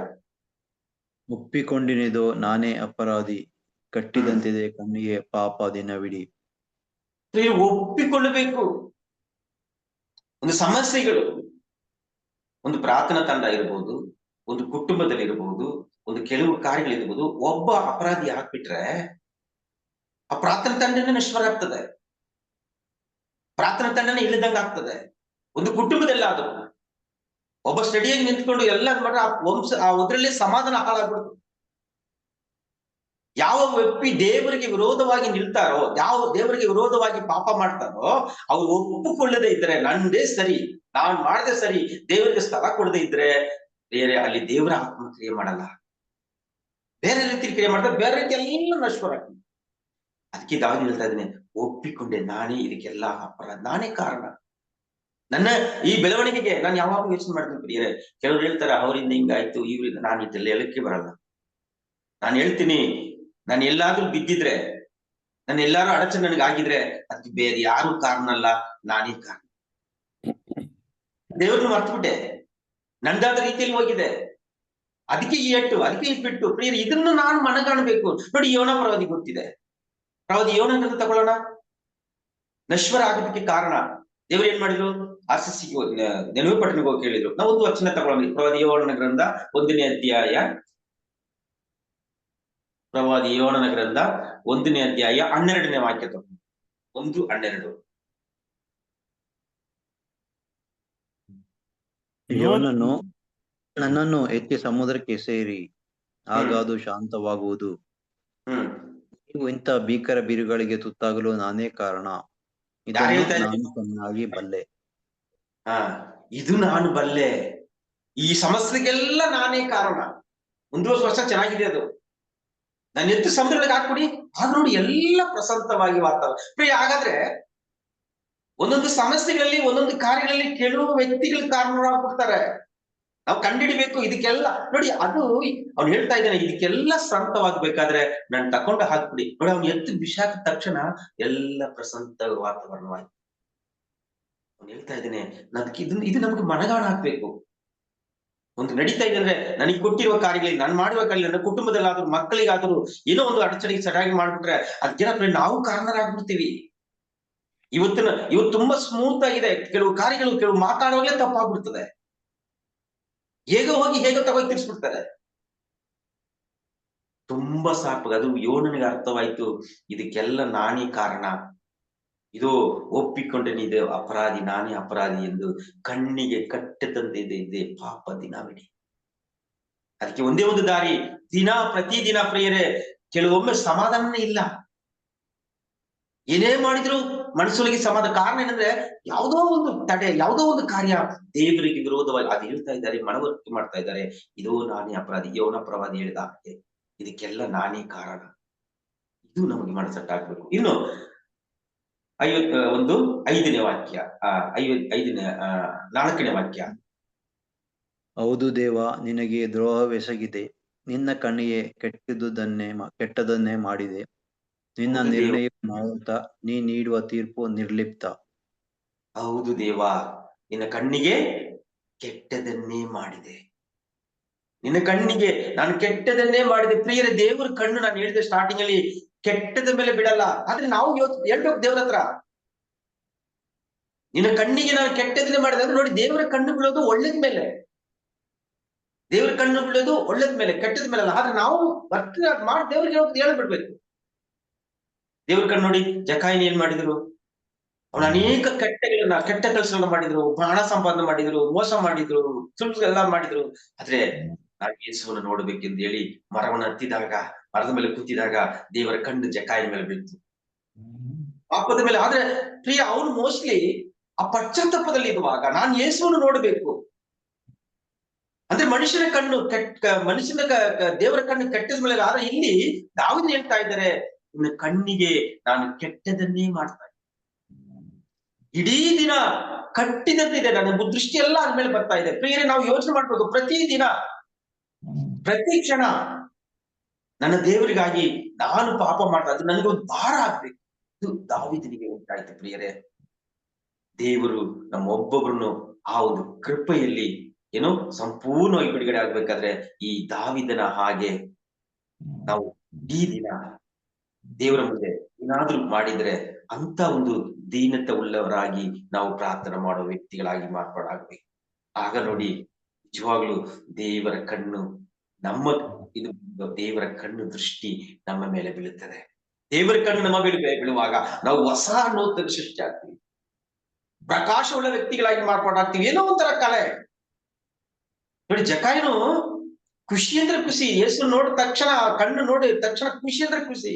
ಒಪ್ಪಿಕೊಂಡಿನಿದೋ ನಾನೇ ಅಪರಾಧಿ, ಕಟ್ಟಿದಂತಿದೆ ಕಣ್ಣಿಗೆ ಪಾಪ ದಿನವಿಡೀ. ಒಪ್ಪಿಕೊಳ್ಳಬೇಕು. ಒಂದು ಸಮಸ್ಯೆಗಳು, ಒಂದು ಪ್ರಾರ್ಥನಾ ತಂಡ ಇರಬಹುದು, ಒಂದು ಕುಟುಂಬದಲ್ಲಿ ಇರಬಹುದು, ಒಂದು ಕೆಲವು ಕಾರ್ಯಗಳಿರ್ಬೋದು. ಒಬ್ಬ ಅಪರಾಧಿ ಹಾಕ್ಬಿಟ್ರೆ ಆ ಪ್ರಾರ್ಥನಾ ತಂಡನೇ ನಶ್ವರ ಆಗ್ತದೆ, ಪ್ರಾರ್ಥನಾ ತಂಡನೇ ಇಲ್ಲದಂಗ ಆಗ್ತದೆ. ಒಂದು ಕುಟುಂಬದಲ್ಲಿ ಆದ್ರೂ ಒಬ್ಬ ಸ್ಟಡಿಯಾಗಿ ನಿಂತ್ಕೊಂಡು ಎಲ್ಲ ಮಾಡ್ರೆ ಆ ಅದ್ರಲ್ಲಿ ಸಮಾಧಾನ ಹಾಳಾಗ್ಬಿಡ್ತು. ಯಾವ ವ್ಯಕ್ತಿ ದೇವರಿಗೆ ವಿರೋಧವಾಗಿ ನಿಲ್ತಾರೋ, ಯಾವ ದೇವರಿಗೆ ವಿರೋಧವಾಗಿ ಪಾಪ ಮಾಡ್ತಾರೋ, ಅವ್ರು ಒಪ್ಪಿಕೊಳ್ಳದೆ ಇದ್ರೆ ನಂದೇ ಸರಿ, ನಾನ್ ಮಾಡದೆ ಸರಿ, ದೇವರಿಗೆ ಸ್ಥಳ ಕೊಡದೆ ಇದ್ರೆ ಬೇರೆ ಅಲ್ಲಿ ದೇವರ ಆತ್ಮ ಕ್ರಿಯೆ ಮಾಡಲ್ಲ, ಬೇರೆ ರೀತಿ ಕ್ರಿಯೆ ಮಾಡ್ತಾರೆ, ಬೇರೆ ರೀತಿ ಎಲ್ಲ ನಶ್ವರ ಆಗ್ತದೆ. ಅದಕ್ಕೆ ದಾವೀದ ಹೇಳ್ತಾ ಇದ್ದೇನೆ, ಒಪ್ಪಿಕೊಂಡೆ, ನಾನೇ ಇದಕ್ಕೆಲ್ಲ ಅಪರಾಧ, ನಾನೇ ಕಾರಣ. ನನ್ನ ಈ ಬೆಳವಣಿಗೆಗೆ ನಾನು ಯಾವಾಗಲೂ ಯೋಚನೆ ಮಾಡ್ತೀನಿ ಪ್ರಿಯರೇ. ಕೆಲವ್ರು ಹೇಳ್ತಾರೆ ಅವರಿಂದ ಹಿಂಗಾಯ್ತು, ಇವರಿಂದ. ನಾನು ಇದೆಲ್ಲ ಹೇಳಕ್ಕೆ ಬರಲ್ಲ. ನಾನು ಹೇಳ್ತೀನಿ, ನಾನು ಎಲ್ಲಾದ್ರೂ ಬಿದ್ದಿದ್ರೆ, ನಾನು ಎಲ್ಲಾರು ಅಡಚಣೆ ನನಗಾಗಿದ್ರೆ ಅದಕ್ಕೆ ಬೇರೆ ಯಾರು ಕಾರಣ ಅಲ್ಲ, ನಾನೇ ಕಾರಣ. ದೇವ್ರನ್ನ ಮರ್ತ್ಬಿಟ್ಟೆ, ನಂದಾದ ರೀತಿಯಲ್ಲಿ ಹೋಗಿದೆ. ಅದಕ್ಕೆ ಈ ಎಟ್ಟು, ಅದಕ್ಕೆ ಇಟ್ಬಿಟ್ಟು ಪ್ರಿಯರೇ, ಇದನ್ನು ನಾನು ಮನಗಾಣಬೇಕು. ನೋಡಿ, ಯೋನ ಪ್ರವಾದಿ ಗೊತ್ತಿದೆ. ಪ್ರವಾದಿ ಯೋನಂತ ತಗೊಳ್ಳೋಣ. ನಶ್ವರ ಆಗೋದಕ್ಕೆ ಕಾರಣ ದೇವರು ಏನ್ ಮಾಡಿದ್ರು? ಆರ್ಸಿಸಿ ನೆನವೆ ಪಟ್ಟಣಕ್ಕೆ ಹೋಗಿ ಕೇಳಿದ್ರು. ನಾವು ಒಂದು ವಚನ ತಗೊಳ್ಳೋಣ. ಪ್ರವಾದಿ ಯೋನನ ಗ್ರಂಥ 1ನೇ ಅಧ್ಯಾಯ, ಪ್ರವಾದಿ ಯೋನನ ಗ್ರಂಥ 1ನೇ ಅಧ್ಯಾಯ 12ನೇ ವಾಕ್ಯ ತಗೊಂಡು. 1:12. ಯೋನನು ನನ್ನನ್ನು ಎತ್ತಿ ಸಮುದ್ರಕ್ಕೆ ಸೇರಿ, ಆಗ ಅದು ಶಾಂತವಾಗುವುದು. ನೀವು ಇಂಥ ಭೀಕರ ಬಿರುಗಳಿಗೆ ತುತ್ತಾಗಲು ನಾನೇ ಕಾರಣ, ಇದನ್ನು ನಾನು ಚೆನ್ನಾಗಿ ಬಲ್ಲೆ. ಇದು ನಾನು ಬಲ್ಲೆ. ಈ ಸಮಸ್ಯೆಗೆಲ್ಲ ನಾನೇ ಕಾರಣ. 1 ವರ್ಷ ಚೆನ್ನಾಗಿದೆ ಅದು, ನಾನು ಎತ್ತು ಸಮುದ್ರಗಳಿಗೆ ಹಾಕ್ಬಿಡಿ, ಆಗ ನೋಡಿ ಎಲ್ಲ ಪ್ರಶಾಂತವಾಗಿ ವಾತಾವರಣ. ಹಾಗಾದ್ರೆ ಒಂದೊಂದು ಸಮಸ್ಯೆಗಳಲ್ಲಿ, ಒಂದೊಂದು ಕಾರ್ಯಗಳಲ್ಲಿ ಕೆಲವು ವ್ಯಕ್ತಿಗಳು ಕಾರಣರಾಗ್ಬಿಡ್ತಾರೆ. ನಾವು ಕಂಡಿಡಿಬೇಕು ಇದಕ್ಕೆಲ್ಲ. ನೋಡಿ ಅದು ಅವ್ನು ಹೇಳ್ತಾ ಇದ್ದಾನೆ, ಇದಕ್ಕೆಲ್ಲ ಶಾಂತವಾಗ್ಬೇಕಾದ್ರೆ ನಾನು ತಕೊಂಡು ಹಾಕ್ಬಿಡಿ. ನೋಡಿ ಅವ್ನು ಎತ್ತು ಬಿಸಾಕ ತಕ್ಷಣ ಎಲ್ಲ ಪ್ರಶಾಂತ ವಾತಾವರಣವಾಯ್ತು. ಅವ್ನು ಹೇಳ್ತಾ ಇದ್ದಾನೆ, ನನ್ಗೆ ಇದು ನಮ್ಗೆ ಮನಗಾಣ ಹಾಕ್ಬೇಕು. ಒಂದು ನಡೀತಾ ಇದೆ ಅಂದ್ರೆ ನನಗೆ ಕೊಟ್ಟಿರುವ ಕಾರ್ಯಗಳಿಗೆ, ನಾನು ಮಾಡುವ ಕಾರ್ಯ, ನನ್ನ ಕುಟುಂಬದಲ್ಲಾದ್ರೂ ಮಕ್ಕಳಿಗಾದ್ರೂ ಏನೋ ಒಂದು ಅಡಚಣೆಗೆ ಸರಿಯಾಗಿ ಮಾಡ್ಬಿಟ್ರೆ ಅದಕ್ಕೆ ನಾವು ಕಾರಣರಾಗ್ಬಿಡ್ತೀವಿ. ಇವತ್ತು ತುಂಬಾ ಸ್ಮೂತ್ ಆಗಿದೆ, ಕೆಲವು ಕಾರ್ಯಗಳು ಕೆಲವು ಮಾತಾಡುವಾಗಲೇ ತಪ್ಪಾಗ್ಬಿಡ್ತದೆ. ಹೇಗೋ ಹೋಗಿ ಹೇಗೋ ತಗೋಗಿ ತಿರ್ಸ್ಬಿಡ್ತಾರೆ. ತುಂಬಾ ಸಾಕು. ಅದು ಯೋನನಿಗೆ ಅರ್ಥವಾಯ್ತು, ಇದಕ್ಕೆಲ್ಲ ನಾನೇ ಕಾರಣ. ಇದು ಒಪ್ಪಿಕೊಂಡೇನೆ, ಇದೆ ಅಪರಾಧಿ, ನಾನೇ ಅಪರಾಧಿ ಎಂದು ಕಣ್ಣಿಗೆ ಕಟ್ಟದಂತೆ ಪಾಪ ದಿನವಿಡೀ. ಅದಕ್ಕೆ ಒಂದೇ ಒಂದು ದಾರಿ, ಪ್ರತಿದಿನ ಪ್ರಿಯರೇ, ಕೆಲವೊಮ್ಮೆ ಸಮಾಧಾನನೇ ಇಲ್ಲ. ಏನೇ ಮಾಡಿದ್ರು ಮನಸ್ಸೊಳಗೆ ಸಮಾಧಾನ. ಕಾರಣ ಏನಂದ್ರೆ ಯಾವುದೋ ಒಂದು ತಡೆ, ಯಾವುದೋ ಒಂದು ಕಾರ್ಯ ದೇವರಿಗೆ ವಿರೋಧವಾಗಿ ಅದು ಹೇಳ್ತಾ ಇದ್ದಾರೆ, ಮನವರಿಕೆ ಮಾಡ್ತಾ ಇದ್ದಾರೆ. ಇದು ನಾನೇ ಅಪರಾಧಿ, ಯೋನ ಪ್ರವಾದಿ ಹೇಳಿದ ಹಾಗೆ ಇದಕ್ಕೆಲ್ಲ ನಾನೇ ಕಾರಣ. ಇದು ನಮಗೆ ಮನಸ್ಸಟ್ಟಾಗ್ಬೇಕು. ಇನ್ನು 5ನೇ ವಾಕ್ಯ, 4ನೇ ವಾಕ್ಯ. ಹೌದು ದೇವ, ನಿನಗೆ ದ್ರೋಹವೆಸಗಿದೆ, ನಿನ್ನ ಕಣ್ಣಿಗೆ ಕೆಟ್ಟದನ್ನೇ ಮಾಡಿದೆ. ನಿನ್ನ ಹೌದು ದೇವ, ನಿರ್ಣಯ ನ್ಯಾಯಯುತ, ನೀ ನೀಡುವ ತೀರ್ಪು ನಿರ್ಲಿಪ್ತ. ಹೌದು ದೇವ, ನಿನ್ನ ಕಣ್ಣಿಗೆ ಕೆಟ್ಟದನ್ನೇ ಮಾಡಿದೆ. ನಿನ್ನ ಕಣ್ಣಿಗೆ ನಾನು ಕೆಟ್ಟದನ್ನೇ ಮಾಡಿದೆ. ಪ್ರಿಯರೇ, ದೇವರ ಕಣ್ಣು, ನಾನು ಹೇಳಿದೆ ಸ್ಟಾರ್ಟಿಂಗ್ ಅಲ್ಲಿ, ಕೆಟ್ಟದ ಮೇಲೆ ಬಿಡಲ್ಲ. ಆದ್ರೆ ನಾವು ಹೇಳ್ಬೇಕು ದೇವ್ರ ಹತ್ರ, ನಿನ್ನ ಕಣ್ಣಿಗೆ ನಾನು ಕೆಟ್ಟದನ್ನೇ ಮಾಡಿದೆ ಅಂದ್ರೆ ನೋಡಿ, ದೇವರ ಕಣ್ಣು ಬೀಳೋದು ಒಳ್ಳೇದ್ ಮೇಲೆ. ದೇವರ ಕಣ್ಣು ಬೀಳೋದು ಒಳ್ಳೇದ್ ಮೇಲೆ, ಕೆಟ್ಟದ ಮೇಲೆ ಅಲ್ಲ. ಆದ್ರೆ ನಾವು ಮಾಡಿ ದೇವ್ರಿಗೆ ಹೇಳ್ಬಿಡ್ಬೇಕು. ದೇವ್ರ ಕಣ್ಣು ನೋಡಿ, ಜಕಾಯಿನ ಏನ್ ಮಾಡಿದ್ರು? ಅವನು ಅನೇಕ ಕೆಟ್ಟ ಕೆಲಸಗಳನ್ನ ಮಾಡಿದ್ರು, ಹಣ ಸಂಪಾದನೆ ಮಾಡಿದ್ರು, ಮೋಸ ಮಾಡಿದ್ರು, ಸುಳ್ಳು ಎಲ್ಲ ಮಾಡಿದ್ರು. ಆದ್ರೆ ನಾನು ಯೇಸುವನ್ನು ನೋಡ್ಬೇಕೆಂದು ಹೇಳಿ ಮರವನ್ನು ಹತ್ತಿದಾಗ, ಮರದ ಮೇಲೆ ಕೂತಿದಾಗ ದೇವರ ಕಣ್ಣು ಜಕಾಯಿನ ಮೇಲೆ ಬೀಳ್ತು, ಪಾಪದ ಮೇಲೆ. ಆದ್ರೆ ಪ್ರಿಯ, ಅವನು ಮೋಸ್ಟ್ಲಿ ಆ ಪಶ್ಚಾತ್ತಾಪದಲ್ಲಿ ಇರುವಾಗ ನಾನು ಯೇಸುವನ್ನು ನೋಡ್ಬೇಕು ಅಂದ್ರೆ ಮನುಷ್ಯನ ಕಣ್ಣು ದೇವರ ಕಣ್ಣು ಕೆಟ್ಟದ ಮೇಲೆ. ಆದ್ರೆ ಇಲ್ಲಿ ದಾವೀದನು ಹೇಳ್ತಾ ಇದ್ದಾರೆ, ಇನ್ನು ಕಣ್ಣಿಗೆ ನಾನು ಕೆಟ್ಟದನ್ನೇ ಮಾಡ್ತಾ ಇದ್ದೆ. ಇಡೀ ದಿನ ಕಟ್ಟಿದಂತಿದೆ, ನನ್ನ ದೃಷ್ಟಿ ಎಲ್ಲ ಅದ್ಮೇಲೆ ಬರ್ತಾ ಇದೆ. ಪ್ರಿಯರೇ, ನಾವು ಯೋಚನೆ ಮಾಡ್ಬೇಕು, ಪ್ರತಿದಿನ ಪ್ರತಿ ಕ್ಷಣ ನನ್ನ ದೇವರಿಗಾಗಿ ನಾನು ಪಾಪ ಮಾಡ್ತಾ, ಅದು ನನಗೊಂದು ಭಾರ ಆಗ್ಬೇಕು. ಇದು ದಾವೀದನಿಗೆ ಉಂಟಾಯ್ತು. ಪ್ರಿಯರೇ, ದೇವರು ನಮ್ಮೊಬ್ಬೊಬ್ಬರನ್ನು ಆ ಒಂದು ಕೃಪೆಯಲ್ಲಿ ಏನೋ ಸಂಪೂರ್ಣವಾಗಿ ಬಿಡುಗಡೆ ಆಗ್ಬೇಕಾದ್ರೆ ಈ ದಾವೀದನ ಹಾಗೆ ನಾವು ಈ ದಿನ ದೇವರ ಮುಂದೆ ಏನಾದ್ರೂ ಮಾಡಿದ್ರೆ ಅಂತ ಒಂದು ದೀನತೆ ಉಳ್ಳವರಾಗಿ ನಾವು ಪ್ರಾರ್ಥನೆ ಮಾಡುವ ವ್ಯಕ್ತಿಗಳಾಗಿ ಮಾರ್ಪಾಡಾಗ್ಬೇಕು. ಆಗ ನೋಡಿ, ನಿಜವಾಗ್ಲೂ ದೇವರ ಕಣ್ಣು ದೇವರ ಕಣ್ಣು ದೃಷ್ಟಿ ನಮ್ಮ ಮೇಲೆ ಬೀಳುತ್ತದೆ. ದೇವರ ಕಣ್ಣು ನಮ್ಮ ಮೇಲೆ ಬೀಳುವಾಗ ನಾವು ಹೊಸ ನೂತನ ಸೃಷ್ಟಿ ಆಗ್ತೀವಿ, ಪ್ರಕಾಶವುಳ್ಳ ವ್ಯಕ್ತಿಗಳಾಗಿ ಮಾರ್ಪಾಡಾಗ್ತೀವಿ. ಏನೋ ಒಂಥರ ಕಲೆ. ನೋಡಿ, ಜಕಾಯನು ಖುಷಿ ಅಂದ್ರೆ ಖುಷಿ, ಯೇಸು ನೋಡಿದ ತಕ್ಷಣ, ಕಣ್ಣು ನೋಡಿದ ತಕ್ಷಣ ಖುಷಿ ಅಂದ್ರೆ ಖುಷಿ.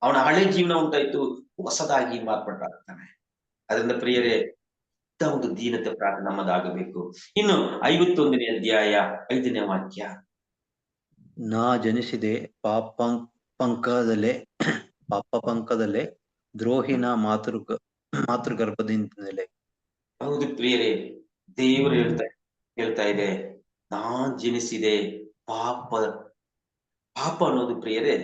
ಅವನ ಹಳೆ ಜೀವನ ಉಂಟಾಯ್ತು, ಹೊಸದಾಗಿ ಮಾರ್ಪಾಡಾಗ್ತಾನೆ. ಅದರಿಂದ ಪ್ರಿಯರೇ, ಇಂಥ ಒಂದು ದೀನತೆ ಪ್ರಾರ್ಥನೆ ನಮ್ಮದಾಗಬೇಕು. ಇನ್ನು 51ನೇ ಅಧ್ಯಾಯ 5ನೇ ವಾಕ್ಯ. ನಾ ಜನಿಸಿದೆ ಪಾಪ ಪಂಕದಲ್ಲೇ, ದ್ರೋಹಿನ ಮಾತೃಗರ್ಭದಿಂದಲೇ. ಹೌದು ಪ್ರಿಯರೇ, ದೇವರು ಹೇಳ್ತಾ ಇದೆ, ನಾನ್ ಜನಿಸಿದೆ ಪಾಪ ಅನ್ನೋದು. ಪ್ರಿಯರೇ,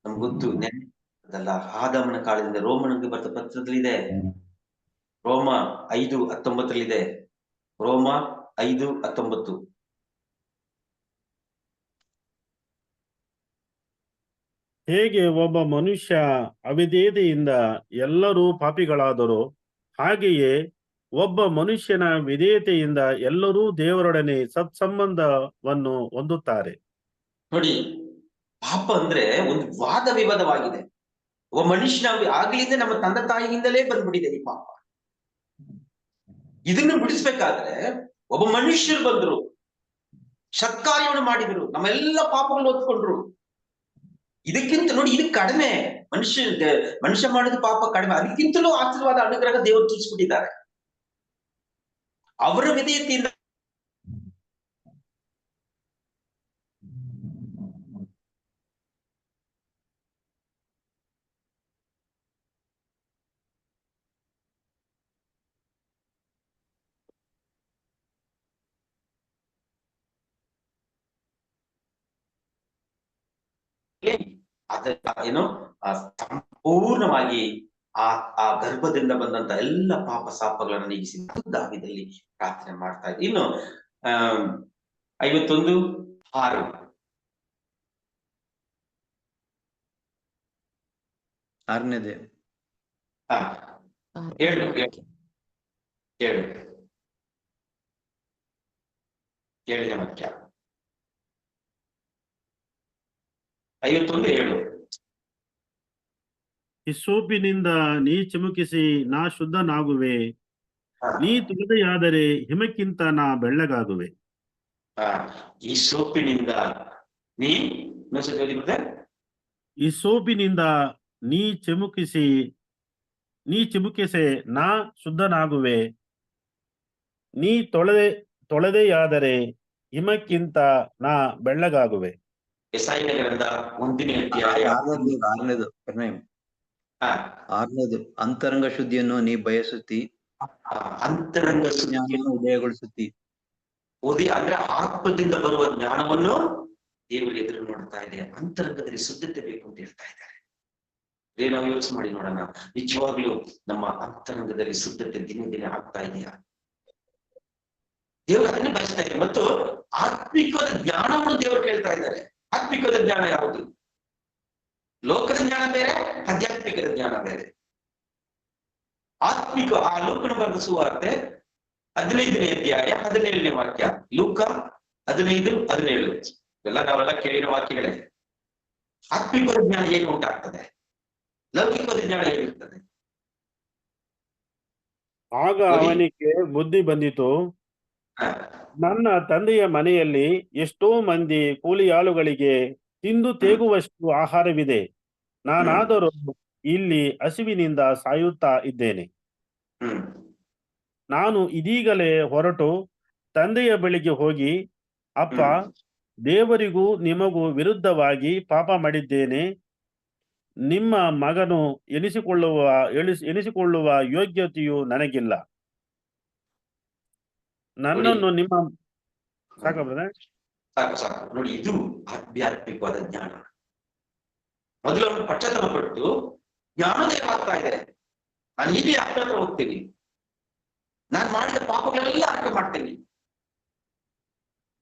ನಮ್ಗೆ ಗೊತ್ತು, ನೆನಪಲ್ಲ, ಆದಾಮನ ಕಾಲದಿಂದ ರೋಮನಿಗೆ ಬರ್ತ ಪತ್ರದಲ್ಲಿದೆ, ರೋಮ 5:19 ರೋಮ 5:19. ಹೇಗೆ ಒಬ್ಬ ಮನುಷ್ಯ ಅವಿಧೇಯತೆಯಿಂದ ಎಲ್ಲರೂ ಪಾಪಿಗಳಾದರೋ, ಹಾಗೆಯೇ ಒಬ್ಬ ಮನುಷ್ಯನ ವಿಧೇಯತೆಯಿಂದ ಎಲ್ಲರೂ ದೇವರೊಡನೆ ಸತ್ಸಂಬಂಧವನ್ನು ಹೊಂದುತ್ತಾರೆ. ನೋಡಿ, ಪಾಪ ಅಂದ್ರೆ ಒಂದು ವಾದ ವಿವಾದವಾಗಿದೆ. ಒಬ್ಬ ಮನುಷ್ಯನ ಆಗ್ಲಿಂದ ನಮ್ಮ ತಂದೆ ತಾಯಿಯಿಂದಲೇ ಬಂದ್ಬಿಟ್ಟಿದೆ ಈ ಪಾಪ. ಇದನ್ನು ಬಿಡಿಸ್ಬೇಕಾದ್ರೆ ಒಬ್ಬ ಮನುಷ್ಯರು ಬಂದ್ರು, ಸತ್ಕಾರ್ಯವನ್ನು ಮಾಡಿದ್ರು, ನಮ್ಮೆಲ್ಲ ಪಾಪಗಳನ್ನು ಹೊತ್ಕೊಂಡ್ರು. ಇದಕ್ಕಿಂತ ನೋಡಿ, ಇದು ಕಡಿಮೆ. ಮನುಷ್ಯ ಮಾಡಿದ ಪಾಪ ಕಡಿಮೆ, ಅದಕ್ಕಿಂತಲೂ ಆಶೀರ್ವಾದ, ಅನುಗ್ರಹ ದೇವರು ತಿಳಿಸ್ಬಿಟ್ಟಿದ್ದಾರೆ. ಅವರ ವಿಧೇಯತೆಯಿಂದ ಅದ ಏನು ಸಂಪೂರ್ಣವಾಗಿ ಆ ಆ ಗರ್ಭದಿಂದ ಬಂದಂತ ಎಲ್ಲ ಪಾಪ ಶಾಪಗಳನ್ನು ನೀಗಿಸಿ ದಾವಿದಲ್ಲಿ ಪ್ರಾರ್ಥನೆ ಮಾಡ್ತಾ ಇದ್ದೆ. ಇನ್ನು 51:6 ಆರನೇದೇ. ಹೇಳು ಹೇಳು 7ನೇ ವಾಕ್ಯ 51:7. ಹಿಸ್ಸೋಪಿನಿಂದ ನೀ ಚಿಮುಕಿಸಿ ನಾ ಶುದ್ಧನಾಗುವೆ, ನೀ ತೊಳೆದೆಯಾದರೆ ಹಿಮಕ್ಕಿಂತ ನಾ ಬೆಳ್ಳಗಾಗುವೆ. ಈ ಸೋಪಿನಿಂದ ನೀ ಹಿಸ್ಸೋಪಿನಿಂದ ನೀ ಚಿಮುಕಿಸೆ ನಾ ಶುದ್ಧನಾಗುವೆ, ನೀ ತೊಳೆದೆಯಾದರೆ ಹಿಮಕ್ಕಿಂತ ನಾ ಬೆಳ್ಳಗಾಗುವೆ. ಯೆಶಾಯನ ಗ್ರಂಥ 1ನೇ ಅಧ್ಯಾಯ ಆರನೇದು ಅಂತರಂಗ ಶುದ್ಧಿಯನ್ನು ನೀ ಬಯಸುತ್ತಿ, ಅಂತರಂಗ ಜ್ಞಾನವನ್ನು ಉದಯಗೊಳಿಸುತ್ತಿ. ಅಂದ್ರೆ ಆತ್ಮದಿಂದ ಬರುವ ಜ್ಞಾನವನ್ನು ದೇವರು ಎದುರು ನೋಡ್ತಾ ಇದೆ. ಅಂತರಂಗದಲ್ಲಿ ಶುದ್ಧತೆ ಬೇಕು ಅಂತ ಹೇಳ್ತಾ ಇದ್ದಾರೆ. ನಾವು ಯೋಚನೆ ಮಾಡಿ ನೋಡೋಣ, ನಿಜವಾಗ್ಲೂ ನಮ್ಮ ಅಂತರಂಗದಲ್ಲಿ ಶುದ್ಧತೆ ದಿನೇ ದಿನೇ ಆಗ್ತಾ ಇದೆಯಾ? ದೇವರು ಅದನ್ನೇ ಬಯಸ್ತಾ ಇದ್ದಾರೆ. ಮತ್ತು ಆತ್ಮಿಕವಾದ ಜ್ಞಾನವನ್ನು ದೇವರು ಕೇಳ್ತಾ ಇದ್ದಾರೆ. ಆತ್ಮಿಕವಾದ ಜ್ಞಾನ ಯಾವುದು? ಲೋಕದ ಜ್ಞಾನ ಬೇರೆ, ಆಧ್ಯಾತ್ಮಿಕದ ಜ್ಞಾನ ಬೇರೆ. ಆತ್ಮಿಕ ಆ ಲೋಕನ ಬರೆದ ಸುವಾರ್ತೆ 15ನೇ ಅಧ್ಯಾಯ 17ನೇ ವಾಕ್ಯ, ಲೂಕ 15:17 ಎಲ್ಲ ನಾವೆಲ್ಲ ಕೇಳಿರೋ ವಾಕ್ಯಗಳೇ. ಆತ್ಮಿಕವಾದ ಜ್ಞಾನ ಹೇಗೆ ಉಂಟಾಗ್ತದೆ? ಲೌಕಿಕವಾದ ಜ್ಞಾನ ಹೇಗಿರ್ತದೆ? ಆಗ ಅವನಿಗೆ ಬುದ್ಧಿ ಬಂದಿತು, ನನ್ನ ತಂದೆಯ ಮನೆಯಲ್ಲಿ ಎಷ್ಟೋ ಮಂದಿ ಕೂಲಿಯಾಳುಗಳಿಗೆ ತಿಂದು ತೇಗುವಷ್ಟು ಆಹಾರವಿದೆ, ನಾನಾದರೂ ಇಲ್ಲಿ ಹಸಿವಿನಿಂದ ಸಾಯುತ್ತಾ ಇದ್ದೇನೆ. ನಾನು ಇದೀಗಲೇ ಹೊರಟು ತಂದೆಯ ಬಳಿಗೆ ಹೋಗಿ, ಅಪ್ಪ, ದೇವರಿಗೂ ನಿಮಗೂ ವಿರುದ್ಧವಾಗಿ ಪಾಪ ಮಾಡಿದ್ದೇನೆ, ನಿಮ್ಮ ಮಗನು ಎನಿಸಿಕೊಳ್ಳುವ ಯೋಗ್ಯತೆಯು ನನಗಿಲ್ಲ. ನನ್ನನ್ನು ನಿಮ್ಮ ಸಾಕು ನೋಡಿ, ಇದು ಆಧ್ಯಾತ್ಮಿಕವಾದ ಜ್ಞಾನ. ಮೊದಲು ಅವನು ಪಶ್ಚಾತ್ತಾಪ ಪಟ್ಟು ಜ್ಞಾನೋದಯ ಆಗ್ತಾ ಇದೆ. ನಾನು ಹೀಗೆ ಹತ್ರ ಹೋಗ್ತೀನಿ, ನಾನು ಮಾಡಿದ ಪಾಪಗಳೆಲ್ಲ ಅರ್ಥ ಮಾಡ್ತೇನೆ.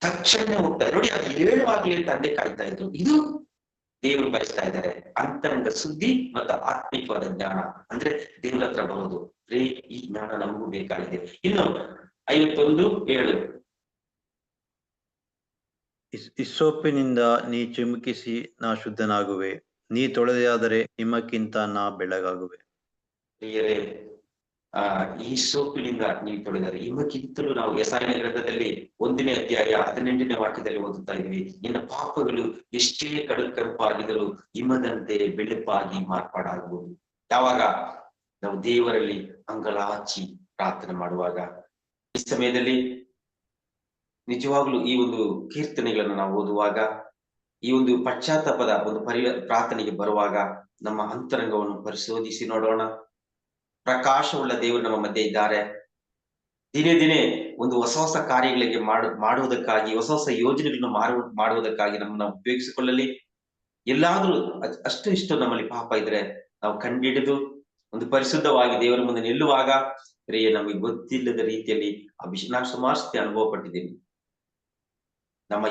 ತಕ್ಷಣ ಹೋಗ್ತಾರೆ ನೋಡಿ, ಅದು ಹೇಳುವಾಗಲೇ ತಂದೆ ಕಾಯ್ತಾ ಇದ್ರು. ಇದು ದೇವರು ಬಯಸ್ತಾ ಇದ್ದಾರೆ. ಅಂತರಂಗ ಶುದ್ಧಿ ಮತ್ತು ಆತ್ಮಿಕವಾದ ಜ್ಞಾನ ಅಂದ್ರೆ ದೇವರ ಹತ್ರ ಬರೋದು. ಈ ಜ್ಞಾನ ನಮಗೂ ಬೇಕಾಗಿದೆ. ಇನ್ನು 51:7 ಹಿಸ್ಸೋಪಿನಿಂದ ನೀ ಚಿಮುಕಿಸಿ ನಾ ಶುದ್ಧನಾಗುವೆ, ನೀ ತೊಳೆದೆಯಾದರೆ ಹಿಮಕ್ಕಿಂತ ನಾ ಬೆಳ್ಳಗಾಗುವೆ. ಪ್ರಿಯರೇ, ಈ ಸೋಪಿನಿಂದ ನೀವು ತೊಳೆದರೆ ಹಿಮಕ್ಕಿಂತಲೂ ನಾವು ಯೆಶಾಯನ ಗ್ರಂಥದಲ್ಲಿ 1ನೇ ಅಧ್ಯಾಯ 18ನೇ ವಾಕ್ಯದಲ್ಲಿ ಓದುತ್ತಾ ಇದ್ವಿ, ನಿನ್ನ ಪಾಪಗಳು ಎಷ್ಟೇ ಕಡುಕಂಪಾಗಿದರೂ ಹಿಮದಂತೆ ಬೆಳುಪಾಗಿ ಮಾರ್ಪಾಡಾಗುವುದು. ಯಾವಾಗ ನಾವು ದೇವರಲ್ಲಿ ಅಂಗಲಾಚಿ ಪ್ರಾರ್ಥನೆ ಮಾಡುವಾಗ, ಈ ಸಮಯದಲ್ಲಿ ನಿಜವಾಗ್ಲೂ ಈ ಒಂದು ಕೀರ್ತನೆಗಳನ್ನು ನಾವು ಓದುವಾಗ, ಈ ಒಂದು ಪಶ್ಚಾತ್ತಾಪದ ಒಂದು ಪ್ರಾರ್ಥನೆಗೆ ಬರುವಾಗ ನಮ್ಮ ಅಂತರಂಗವನ್ನು ಪರಿಶೋಧಿಸಿ ನೋಡೋಣ. ಪ್ರಕಾಶವುಳ್ಳ ದೇವರು ನಮ್ಮ ಮಧ್ಯೆ ಇದ್ದಾರೆ. ದಿನೇ ದಿನೇ ಒಂದು ಹೊಸ ಕಾರ್ಯಗಳಿಗೆ ಮಾಡುವುದಕ್ಕಾಗಿ, ಹೊಸ ಯೋಜನೆಗಳನ್ನು ಮಾಡುವುದಕ್ಕಾಗಿ ನಮ್ಮನ್ನ ಉಪಯೋಗಿಸಿಕೊಳ್ಳಲಿ. ಎಲ್ಲಾದ್ರೂ ಅಷ್ಟು ಇಷ್ಟು ನಮ್ಮಲ್ಲಿ ಪಾಪ ಇದ್ರೆ ನಾವು ಕಂಡಿಡಿದು ಒಂದು ಪರಿಶುದ್ಧವಾಗಿ ದೇವರ ಮುಂದೆ ನಿಲ್ಲುವಾಗ ನಮಗೆ ಗೊತ್ತಿಲ್ಲದ ರೀತಿಯಲ್ಲಿ ನಾನು ಸುಮಾರು ಸತಿ ಅನುಭವ ಪಟ್ಟಿದ್ದೀನಿ.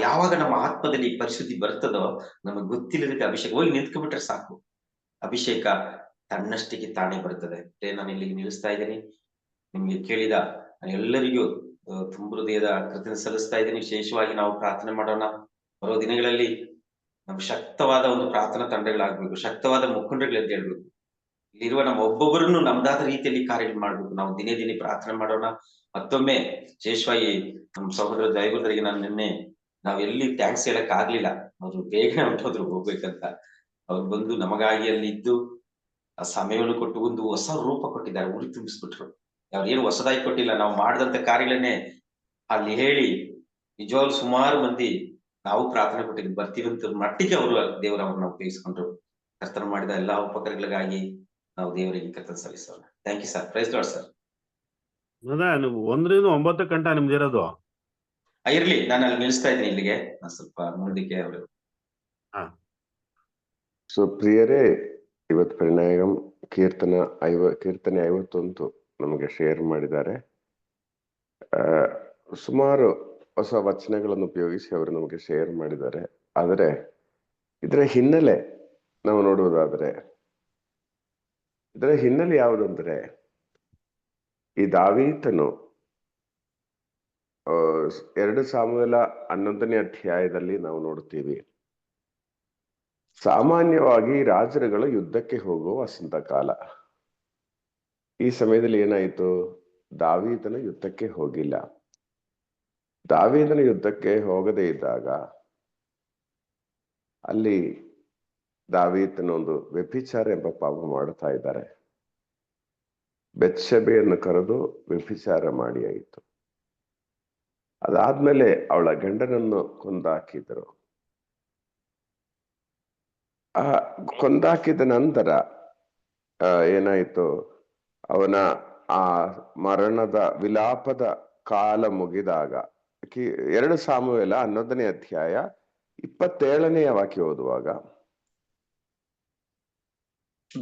ಯಾವಾಗ ನಮ್ಮ ಆತ್ಮದಲ್ಲಿ ಪರಿಶುದ್ಧಿ ಬರ್ತದೋ ನಮಗೆ ಗೊತ್ತಿಲ್ಲದ ರೀತಿ ಅಭಿಷೇಕ ಹೋಗಿ ನಿಂತ್ಕೊಂಡ್ಬಿಟ್ರೆ ಸಾಕು, ಅಭಿಷೇಕ ತನ್ನಷ್ಟಿಗೆ ತಾನೇ ಬರುತ್ತದೆ. ನಾನು ಇಲ್ಲಿಗೆ ನಿಲ್ಲಿಸ್ತಾ ಇದ್ದೀನಿ. ನಿಮ್ಗೆ ಕೇಳಿದ ಎಲ್ಲರಿಗೂ ತುಂಬ ಹೃದಯದ ಕೃತಜ್ಞತೆ ಸಲ್ಲಿಸ್ತಾ ಇದ್ದೀನಿ. ವಿಶೇಷವಾಗಿ ನಾವು ಪ್ರಾರ್ಥನೆ ಮಾಡೋಣ. ಬರೋ ದಿನಗಳಲ್ಲಿ ನಮ್ಗೆ ಶಕ್ತವಾದ ಒಂದು ಪ್ರಾರ್ಥನಾ ತಂಡಗಳಾಗ್ಬೇಕು, ಶಕ್ತವಾದ ಮುಖಂಡಗಳೆಂದು ಹೇಳ್ಬೇಕು. ಇಲ್ಲಿರುವ ನಮ್ಮ ಒಬ್ಬೊಬ್ಬರನ್ನು ನಮ್ದಾದ ರೀತಿಯಲ್ಲಿ ಕಾರ್ಯಗಳು ಮಾಡ್ಬೇಕು. ನಾವು ದಿನೇ ದಿನೇ ಪ್ರಾರ್ಥನೆ ಮಾಡೋಣ. ಮತ್ತೊಮ್ಮೆ ವಿಶೇಷವಾಗಿ ನಮ್ಮ ಸಹೋದರ ದೈವದರಿಗೆ ನಾನು ನಿನ್ನೆ ನಾವ್ ಎಲ್ಲಿ ಟ್ಯಾಂಕ್ಸ್ ಹೇಳಕ್ ಆಗ್ಲಿಲ್ಲ, ಅವ್ರು ಬೇಗನೆ ಹೊಂಟೋದ್ರು ಹೋಗ್ಬೇಕಂತ. ಅವ್ರು ಬಂದು ನಮಗಾಗಿ ಅಲ್ಲಿ ಇದ್ದು ಆ ಸಮಯವನ್ನು ಕೊಟ್ಟು ಒಂದು ಹೊಸ ರೂಪ ಕೊಟ್ಟಿದ್ದಾರೆ, ಉರಿ ತುಂಬಿಸ್ಬಿಟ್ರು. ಅವ್ರೇನು ಹೊಸದಾಗಿ ಕೊಟ್ಟಿಲ್ಲ, ನಾವು ಮಾಡಿದಂತ ಕಾರ್ಯಗಳನ್ನೇ ಅಲ್ಲಿ ಹೇಳಿ ನಿಜವಾಗ್ಲೂ ಸುಮಾರು ಮಂದಿ ನಾವು ಪ್ರಾರ್ಥನೆ ಕೊಟ್ಟಿದ್ವಿ ಬರ್ತೀವಂತ ಮಟ್ಟಿಗೆ ಅವರು ದೇವರವ್ರನ್ನ ಉಪಯೋಗಿಸ್ಕೊಂಡ್ರು. ಕರ್ತನ ಮಾಡಿದ ಎಲ್ಲಾ ಉಪಕಾರಗಳಿಗಾಗಿ ನಾವು ದೇವರಿಗೆ ಕರ್ತನ ಸಲ್ಲಿಸೋಣ. Thank you sir. Praise lord sir. 1 ರಿಂದ 9 ಗಂಟೆ ನಿಮ್ದಿರೋದು? ಇರ್ಲಿ, ನಾನು ಅಲ್ಲಿ ನಿಲ್ಲಿಸ್ತಾ ಇದ್ದೀನಿ. ಇಲ್ಲಿಗೆ ನಾನು ಸ್ವಲ್ಪ ಮುಂದಕ್ಕೆ ಅವರು ಸೊ ಪ್ರಿಯರೇ, ಇವತ್ತು ಪರಿಣಾಯಂ ಕೀರ್ತನೆ 51 ನಮಗೆ ಶೇರ್ ಮಾಡಿದ್ದಾರೆ. ಸುಮಾರು ಹೊಸ ವಚನಗಳನ್ನು ಉಪಯೋಗಿಸಿ ಅವರು ನಮಗೆ ಶೇರ್ ಮಾಡಿದ್ದಾರೆ. ಆದರೆ ಇದರ ಹಿನ್ನೆಲೆ ನಾವು ನೋಡುವುದಾದ್ರೆ, ಇದರ ಹಿನ್ನೆಲೆ ಯಾವುದಂದ್ರೆ, ಈ ದಾವೀದನು 2 ಸಾಮುವೇಲ 11ನೇ ಅಧ್ಯಾಯದಲ್ಲಿ ನಾವು ನೋಡ್ತೀವಿ, ಸಾಮಾನ್ಯವಾಗಿ ರಾಜರುಗಳು ಯುದ್ಧಕ್ಕೆ ಹೋಗುವ ವಸಂತ ಕಾಲ. ಈ ಸಮಯದಲ್ಲಿ ಏನಾಯಿತು? ದಾವೀದನು ಯುದ್ಧಕ್ಕೆ ಹೋಗಿಲ್ಲ. ದಾವೀದನು ಯುದ್ಧಕ್ಕೆ ಹೋಗದೇ ಇದ್ದಾಗ ಅಲ್ಲಿ ದಾವೀದನ ಒಂದು ವ್ಯಭಿಚಾರ ಎಂಬ ಪಾಪ ಮಾಡ್ತಾ ಇದ್ದಾರೆ. ಬೆತ್ಷೆಬೆಯನ್ನು ಕರೆದು ವ್ಯಭಿಚಾರ ಮಾಡಿ ಆಯಿತು. ಅದಾದ್ಮೇಲೆ ಅವಳ ಗಂಡನನ್ನು ಕೊಂದಾಕಿದರು. ಕೊಂದಾಕಿದ ನಂತರ ಏನಾಯಿತು? ಅವನ ಆ ಮರಣದ ವಿಲಾಪದ ಕಾಲ ಮುಗಿದಾಗ 2 ಸಾಮುವೇಲ 11ನೇ ಅಧ್ಯಾಯ 27ನೇ ವಾಕ್ಯ ಓದುವಾಗ,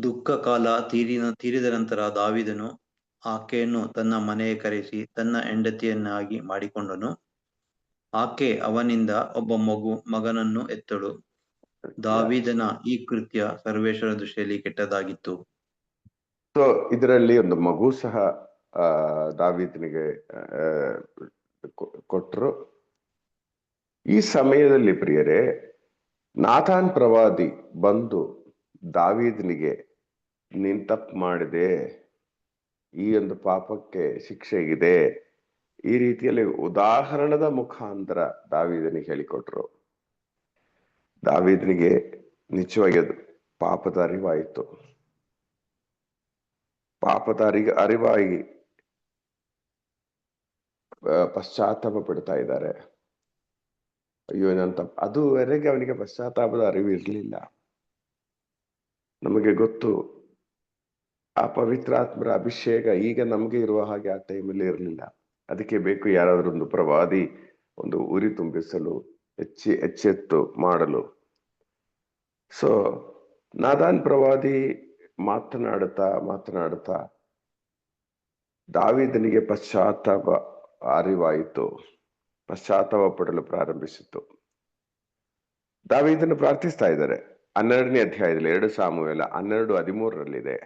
ದುಃಖ ಕಾಲ ತೀರಿದ ನಂತರ ದಾವೀದನು ಆಕೆಯನ್ನು ತನ್ನ ಮನೆಗೆ ಕರೆಸಿ ತನ್ನ ಹೆಂಡತಿಯನ್ನಾಗಿ ಮಾಡಿಕೊಂಡನು. ಆಕೆ ಅವನಿಂದ ಒಬ್ಬ ಮಗನನ್ನು ಎತ್ತಳು. ದಾವೀದನ ಈ ಕೃತ್ಯ ಸರ್ವೇಶ್ವರ ದೃಷ್ಟಿಯಲ್ಲಿ ಕೆಟ್ಟದಾಗಿತ್ತು. ಸೊ ಇದರಲ್ಲಿ ಒಂದು ಮಗು ಸಹ ದಾವೀದನಿಗೆ ಕೊಟ್ಟರು. ಈ ಸಮಯದಲ್ಲಿ ಪ್ರಿಯರೇ, ನಾಥಾನ್ ಪ್ರವಾದಿ ಬಂದು ದಾವೀದನಿಗೆ ನೀನ್ ತಪ್ಪು ಮಾಡಿದೆ, ಈ ಒಂದು ಪಾಪಕ್ಕೆ ಶಿಕ್ಷೆ ಇದೆ, ಈ ರೀತಿಯಲ್ಲಿ ಉದಾಹರಣದ ಮುಖಾಂತರ ದಾವೀದನಿಗೆ ಹೇಳಿಕೊಟ್ರು. ದಾವೀದನಿಗೆ ನಿಜವಾಗಿ ಅದು ಪಾಪದ ಅರಿವಾಯಿತು. ಪಾಪದ ಅರಿವಾಗಿ ಪಶ್ಚಾತ್ತಾಪ ಪಡ್ತಾ ಇದ್ದಾರೆ. ಅಯ್ಯೋ ನನ್ನ ತಪ್ಪು. ಅದುವರೆಗೆ ಅವನಿಗೆ ಪಶ್ಚಾತ್ತಾಪದ ಅರಿವು ಇರಲಿಲ್ಲ. ನಮಗೆ ಗೊತ್ತು, ಆ ಪವಿತ್ರಾತ್ಮರ ಅಭಿಷೇಕ ಈಗ ನಮಗೆ ಇರುವ ಹಾಗೆ ಆ ಟೈಮಲ್ಲಿ ಇರಲಿಲ್ಲ. ಅದಕ್ಕೆ ಬೇಕು ಯಾರಾದ್ರೂ ಒಂದು ಪ್ರವಾದಿ ಒಂದು ಉರಿ ತುಂಬಿಸಲು, ಎಚ್ಚೆತ್ತು ಮಾಡಲು. ಸೊ ನಾಥಾನ್ ಪ್ರವಾದಿ ಮಾತನಾಡುತ್ತಾ ದಾವೀದನಿಗೆ ಪಶ್ಚಾತ್ತಾಪ ಅರಿವಾಯಿತು, ಪಶ್ಚಾತ್ತಾಪ ಪಡಲು ಪ್ರಾರಂಭಿಸಿತು. ದಾವೀದನು ಪ್ರಾರ್ಥಿಸ್ತಾ ಇದ್ದಾರೆ 12ನೇ ಅಧ್ಯಾಯದಲ್ಲಿ, 2 ಸಾಮುವೇಲ 12:13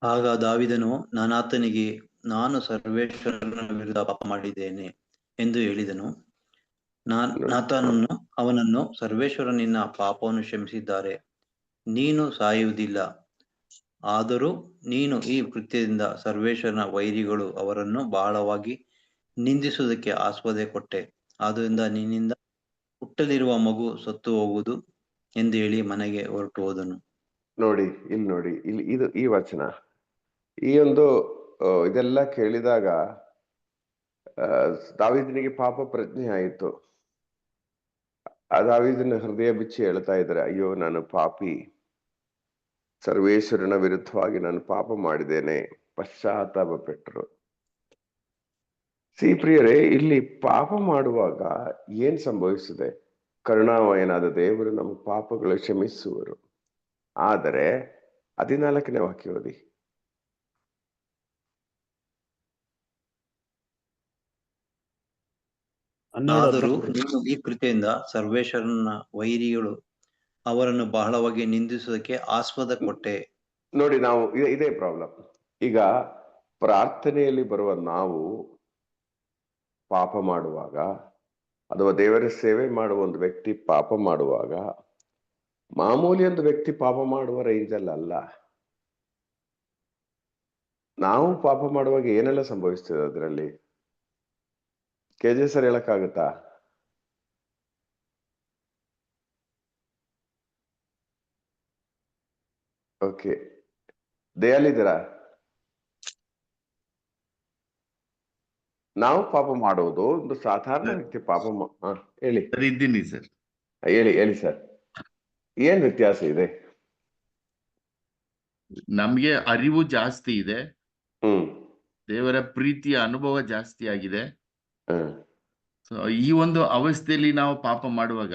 ಆಗ ದಾವೀದನು ನಾನಾತನಿಗೆ, ನಾನು ಸರ್ವೇಶ್ವರನ ವಿರುದ್ಧ ಪಾಪ ಮಾಡಿದ್ದೇನೆ ಎಂದು ಹೇಳಿದನು. ನಾತಾನನು ಅವನನ್ನು, ಸರ್ವೇಶ್ವರ ನಿನ್ನ ಪಾಪವನ್ನು ಕ್ಷಮಿಸಿದ್ದಾರೆ, ನೀನು ಸಾಯುವುದಿಲ್ಲ. ಆದರೂ ನೀನು ಈ ಕೃತ್ಯದಿಂದ ಸರ್ವೇಶ್ವರನ ವೈರಿಗಳು ಅವರನ್ನು ಬಹಳವಾಗಿ ನಿಂದಿಸುವುದಕ್ಕೆ ಆಸ್ಪದ ಕೊಟ್ಟೆ. ಆದ್ದರಿಂದ ನಿನ್ನಿಂದ ಹುಟ್ಟಲಿರುವ ಮಗು ಸತ್ತು ಹೋಗುವುದು ಎಂದು ಹೇಳಿ ಮನೆಗೆ ಹೊರಟು ಹೋದನು. ನೋಡಿ ಇಲ್ಲಿ ಇದು ಈ ವಚನ, ಈ ಒಂದು ಇದೆಲ್ಲ ಕೇಳಿದಾಗ ದಾವೀದನಿಗೆ ಪಾಪ ಪ್ರಜ್ಞೆ ಆಯಿತು. ದಾವೀದನ ಹೃದಯ ಬಿಚ್ಚಿ ಹೇಳ್ತಾ ಇದ್ದಾರೆ, ಅಯ್ಯೋ ನಾನು ಪಾಪಿ, ಸರ್ವೇಶ್ವರನ ವಿರುದ್ಧವಾಗಿ ನಾನು ಪಾಪ ಮಾಡಿದ್ದೇನೆ, ಪಶ್ಚಾತ್ತಾಪ ಪಟ್ಟರು. ಪ್ರಿಯರೇ, ಇಲ್ಲಿ ಪಾಪ ಮಾಡುವಾಗ ಏನ್ ಸಂಭವಿಸಿದೆ? ಕರುಣಾಮಯನಾದ ದೇವರು ನಮ್ಮ ಪಾಪಗಳು ಕ್ಷಮಿಸುವರು. ಆದರೆ 14ನೇ ವಾಕ್ಯ ಓದಿ. ಆದರೂ ನೀನು ಈ ಕೃತ್ಯದಿಂದ ಸರ್ವೇಶ್ವರನ ವೈರಿಗಳು ಅವರನ್ನು ಬಹಳವಾಗಿ ನಿಂದಿಸುವುದಕ್ಕೆ ಆಸ್ಪದ ಕೊಟ್ಟೆ. ನೋಡಿ, ನಾವು ಇದೇ ಪ್ರಾಬ್ಲಮ್. ಈಗ ಪ್ರಾರ್ಥನೆಯಲ್ಲಿ ಬರುವ ನಾವು ಪಾಪ ಮಾಡುವಾಗ, ಅಥವಾ ದೇವರ ಸೇವೆ ಮಾಡುವ ಒಂದು ವ್ಯಕ್ತಿ ಪಾಪ ಮಾಡುವಾಗ, ಮಾಮೂಲಿ ಒಂದು ವ್ಯಕ್ತಿ ಪಾಪ ಮಾಡುವ ರೇಂಜಲ್ಲಿ ಅಲ್ಲ. ನಾವು ಪಾಪ ಮಾಡುವಾಗ ಏನೆಲ್ಲ ಸಂಭವಿಸ್ತದೆ ಅದರಲ್ಲಿ? ಕೆಜೆ ಸರ್ ಹೇಳಕ್ಕಾಗುತ್ತಾ? ಓಕೆ, ದಯಾಲಿದ್ದೀರಾ? ನಾವು ಪಾಪ ಮಾಡುವುದು ಒಂದು ಸಾಧಾರಣ ವ್ಯಕ್ತಿ ಪಾಪ ಹೇಳಿ. ಇದ್ದೀನಿ ಸರ್. ಹೇಳಿ ಸರ್, ಏನ್ ವ್ಯತ್ಯಾಸ ಇದೆ? ನಮ್ಗೆ ಅರಿವು ಜಾಸ್ತಿ ಇದೆ, ಹ್ಮ್ ದೇವರ ಪ್ರೀತಿಯ ಅನುಭವ ಜಾಸ್ತಿ ಆಗಿದೆ. ಸೊ ಈ ಒಂದು ಅವಸ್ಥೆಯಲ್ಲಿ ನಾವು ಪಾಪ ಮಾಡುವಾಗ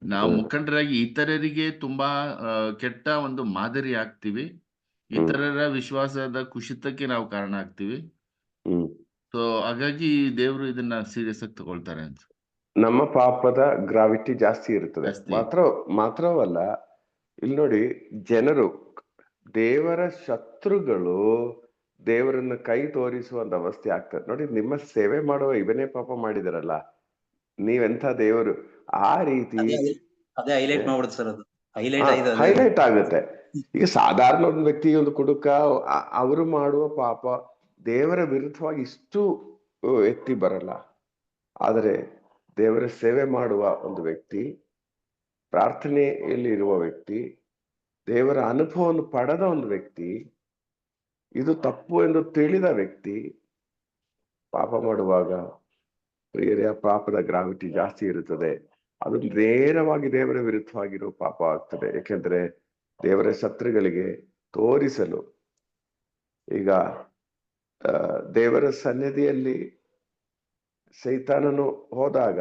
ನಾವು ಹ್ಮ್. ಮುಖಂಡರಾಗಿ ಇತರರಿಗೆ ತುಂಬಾ ಕೆಟ್ಟ ಒಂದು ಮಾದರಿ ಆಗ್ತೀವಿ. ಇತರರ ವಿಶ್ವಾಸದ ಕುಸಿತಕ್ಕೆ ನಾವು ಕಾರಣ ಆಗ್ತೀವಿ. ಹ್ಮ್. ಸೊ ಹಾಗಾಗಿ ದೇವರು ಇದನ್ನ ಸೀರಿಯಸ್ ಆಗಿ ತಗೊಳ್ತಾರೆ ಅಂತ. ನಮ್ಮ ಪಾಪದ ಗ್ರಾವಿಟಿ ಜಾಸ್ತಿ ಇರ್ತದೆ. ಜಾಸ್ತಿ. ಮಾತ್ರವಲ್ಲ, ಇಲ್ಲಿ ನೋಡಿ, ಜನರು ದೇವರ ಶತ್ರುಗಳು ದೇವರನ್ನ ಕೈ ತೋರಿಸುವಂತ ಅವಸ್ಥೆ ಆಗ್ತದೆ. ನೋಡಿ, ನಿಮ್ಮ ಸೇವೆ ಮಾಡುವ ಇವನೇ ಪಾಪ ಮಾಡಿದಾರಲ್ಲ, ನೀವೆಂಥ ದೇವರು, ಆ ರೀತಿ ಅದೇ ಹೈಲೈಟ್ ಮಾಡ್ಬಿಡುತ್ತೆ ಸರ್, ಅದು ಹೈಲೈಟ್ ಹೈಲೈಟ್ ಆಗುತ್ತೆ. ಈಗ ಸಾಧಾರಣ ಒಂದು ವ್ಯಕ್ತಿ, ಒಂದು ಕುಡುಕ, ಅವರು ಮಾಡುವ ಪಾಪ ದೇವರ ವಿರುದ್ಧವಾಗಿ ಇಷ್ಟು ಎತ್ತಿ ಬರಲ್ಲ. ಆದರೆ ದೇವರ ಸೇವೆ ಮಾಡುವ ಒಂದು ವ್ಯಕ್ತಿ, ಪ್ರಾರ್ಥನೆಯಲ್ಲಿ ಇರುವ ವ್ಯಕ್ತಿ, ದೇವರ ಅನುಭವವನ್ನು ಪಡೆದ ಒಂದು ವ್ಯಕ್ತಿ, ಇದು ತಪ್ಪು ಎಂದು ತಿಳಿದ ವ್ಯಕ್ತಿ ಪಾಪ ಮಾಡುವಾಗ ಪ್ರಿಯರೇ, ಆ ಪಾಪದ ಗ್ರಾವಿಟಿ ಜಾಸ್ತಿ ಇರುತ್ತದೆ. ಅದು ನೇರವಾಗಿ ದೇವರ ವಿರುದ್ಧವಾಗಿರೋ ಪಾಪ ಆಗ್ತದೆ. ಏಕೆಂದ್ರೆ ದೇವರ ಶತ್ರುಗಳಿಗೆ ತೋರಿಸಲು, ಈಗ ದೇವರ ಸನ್ನಿಧಿಯಲ್ಲಿ ಸೈತಾನನು ಹೋದಾಗ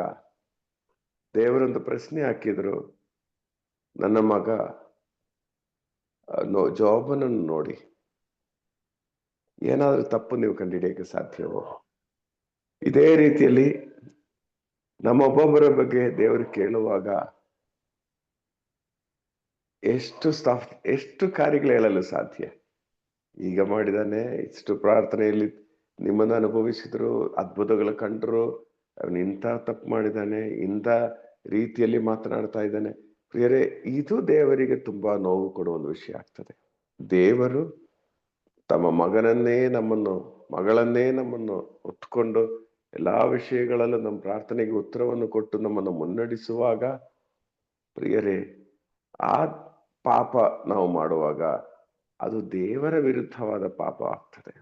ದೇವರೊಂದು ಪ್ರಶ್ನೆ ಹಾಕಿದ್ರು, ನನ್ನ ಮಗ ಜೋಬನನ್ನು ನೋಡಿ ಏನಾದ್ರೂ ತಪ್ಪು ನೀವು ಕಂಡುಹಿಡಿಯಕ್ಕೆ ಸಾಧ್ಯವೋ? ಇದೇ ರೀತಿಯಲ್ಲಿ ನಮ್ಮೊಬ್ಬೊಬ್ಬರ ಬಗ್ಗೆ ದೇವರು ಕೇಳುವಾಗ ಎಷ್ಟು ಕಾರ್ಯಗಳು ಹೇಳಲು ಸಾಧ್ಯ. ಈಗ ಮಾಡಿದಾನೆ, ಇಷ್ಟು ಪ್ರಾರ್ಥನೆಯಲ್ಲಿ ನಿಮ್ಮನ್ನು ಅನುಭವಿಸಿದ್ರು, ಅದ್ಭುತಗಳು ಕಂಡ್ರು, ಅವನು ಇಂಥ ತಪ್ಪು ಮಾಡಿದ್ದಾನೆ, ಇಂಥ ರೀತಿಯಲ್ಲಿ ಮಾತನಾಡ್ತಾ ಇದ್ದಾನೆ. ಪ್ರಿಯರೇ, ಇದು ದೇವರಿಗೆ ತುಂಬಾ ನೋವು ಕೊಡುವ ಒಂದು ವಿಷಯ ಆಗ್ತದೆ. ದೇವರು ತಮ್ಮ ಮಗಳನ್ನೇ ನಮ್ಮನ್ನು ಹೊತ್ಕೊಂಡು ಎಲ್ಲಾ ವಿಷಯಗಳಲ್ಲೂ ನಮ್ಮ ಪ್ರಾರ್ಥನೆಗೆ ಉತ್ತರವನ್ನು ಕೊಟ್ಟು ನಮ್ಮನ್ನು ಮುನ್ನಡೆಸುವಾಗ, ಪ್ರಿಯರೇ, ಆ ಪಾಪ ನಾವು ಮಾಡುವಾಗ ಅದು ದೇವರ ವಿರುದ್ಧವಾದ ಪಾಪ ಆಗ್ತದೆ.